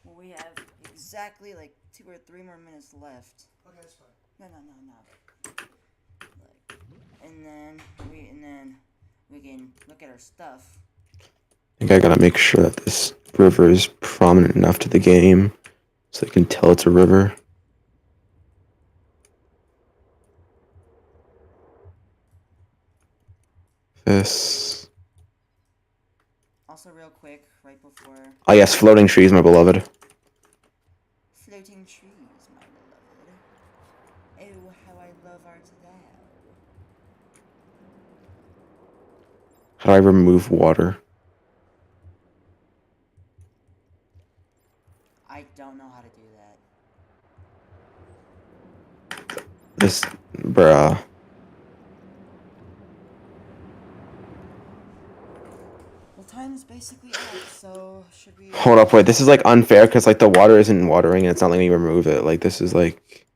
Well, we have exactly like 2 or 3 more minutes left. Okay, that's fine. No. Like, and then we can look at our stuff. I think I gotta make sure that this river is prominent enough to the game so they can tell it's a river. This. Also, real quick, right before. Oh yes, floating trees, my beloved. Floating trees, my beloved. Oh, how I love art thou. How do I remove water? I don't know how to do that. This, bruh. Well, time's basically up, so should we... Hold up, wait, this is like unfair because like the water isn't watering and it's not letting me remove it. Like this is like...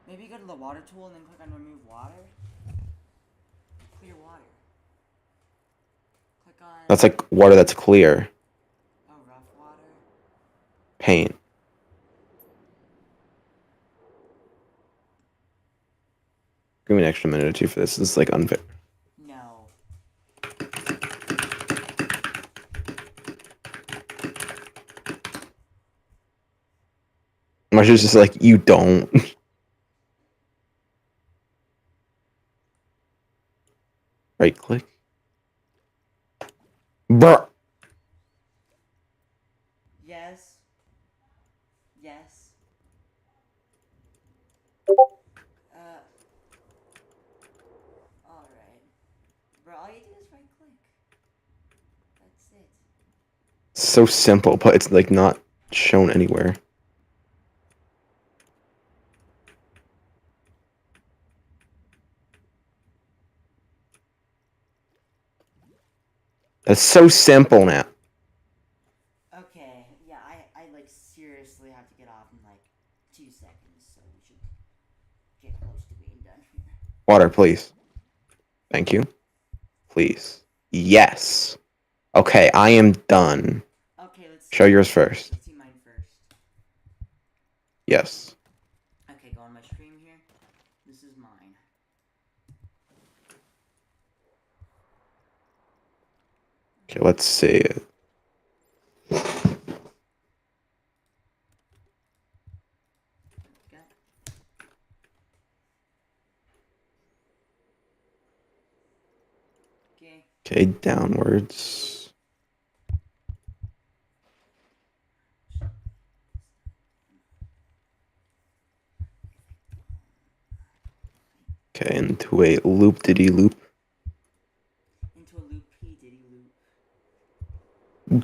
Maybe go to the water tool and then click on remove water. Clear water. Click on... That's like water that's clear. Oh, rough water. Paint. Give me an extra minute or two for this. This is like unfair. No. Marsha's just like, you don't. Right click. Bruh. Yes. Yes. Alright. Bro, all you do is right click. That's it. It's so simple, but it's like not shown anywhere. That's so simple now. Okay, yeah, I like seriously have to get off in like 2 seconds, so we should get close to being done here. Water, please. Thank you. Please. Yes. Okay, I am done. Okay, let's Show yours first. Let's see mine first. Yes. Okay, go on my stream here. This is mine. Okay, let's see. Okay. Okay. Okay, downwards. Okay, into a loop-diddy-loop. Into a loop P Diddy loop.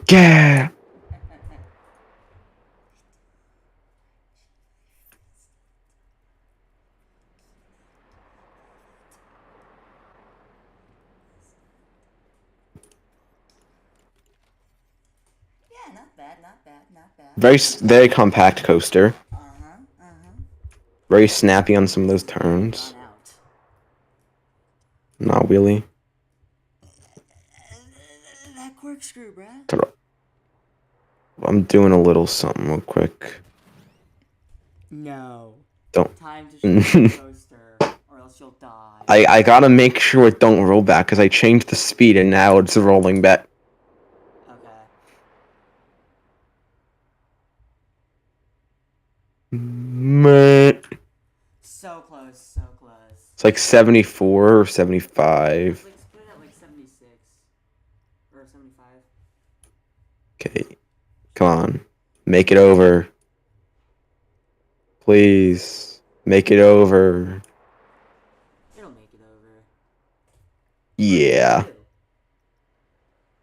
Yeah! Yeah, not bad, not bad, not bad. Very compact coaster. Uh-huh. Very snappy on some of those turns. Gone out. Not really. That corkscrew, bruh. I'm doing a little something real quick. No. Don't. Time to shoot the coaster, or else you'll die. I gotta make sure it don't roll back, because I changed the speed and now it's rolling back. Okay. Meh. So close, so close. It's like 74 or 75. Like, split it at like 76. Or 75. Okay. Come on. Make it over. Please. Make it over. It'll make it over. Yeah.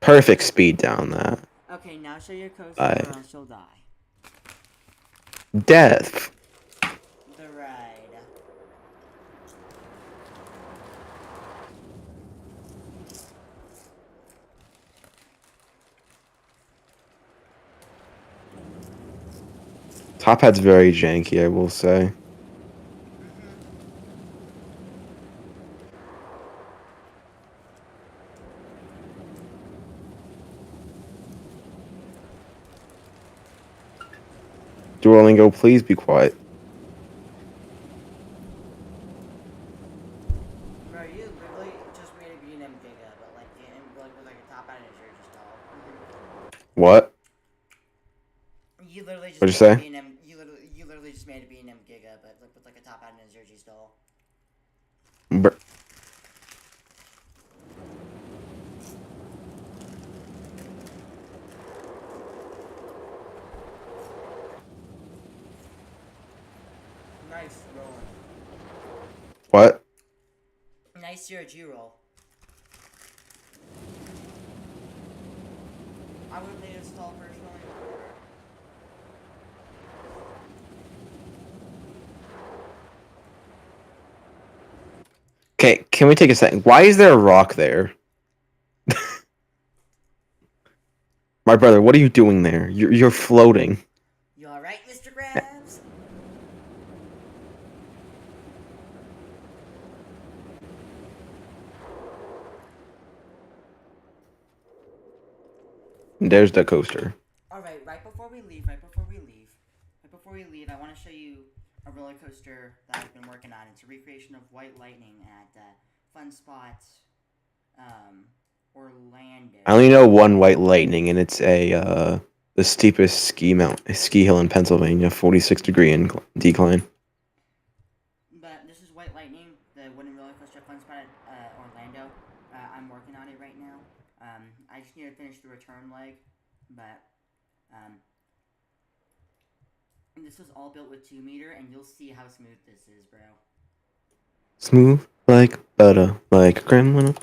Perfect speed down that. Okay, now show your coaster or else you'll die. Death. The ride. Top Hat's very janky, I will say. Duolingo, please be quiet. Bro, you literally just made a B&M Giga, but like, with like a top out and a jersey stall. What? You literally just What'd you say? B&M, you literally just made a B&M Giga, but like with like a top out and a jersey stall. Nice roll. What? Nice CRG roll. I would have made a stall personally. Okay, can we take a second? Why is there a rock there? My brother, what are you doing there? You're floating. You alright, Mr. Grabs? There's the coaster. Alright, right before we leave, I want to show you a roller coaster that I've been working on. It's a recreation of White Lightning at Fun Spots, Orlando. I only know one White Lightning, and it's the steepest ski hill in Pennsylvania, 46-degree decline. But this is White Lightning, the wooden roller coaster at Fun Spot at Orlando. I'm working on it right now. I just need to finish the return leg, but this was all built with 2 meter, and you'll see how smooth this is, bro. Smooth like butter, like a criminal.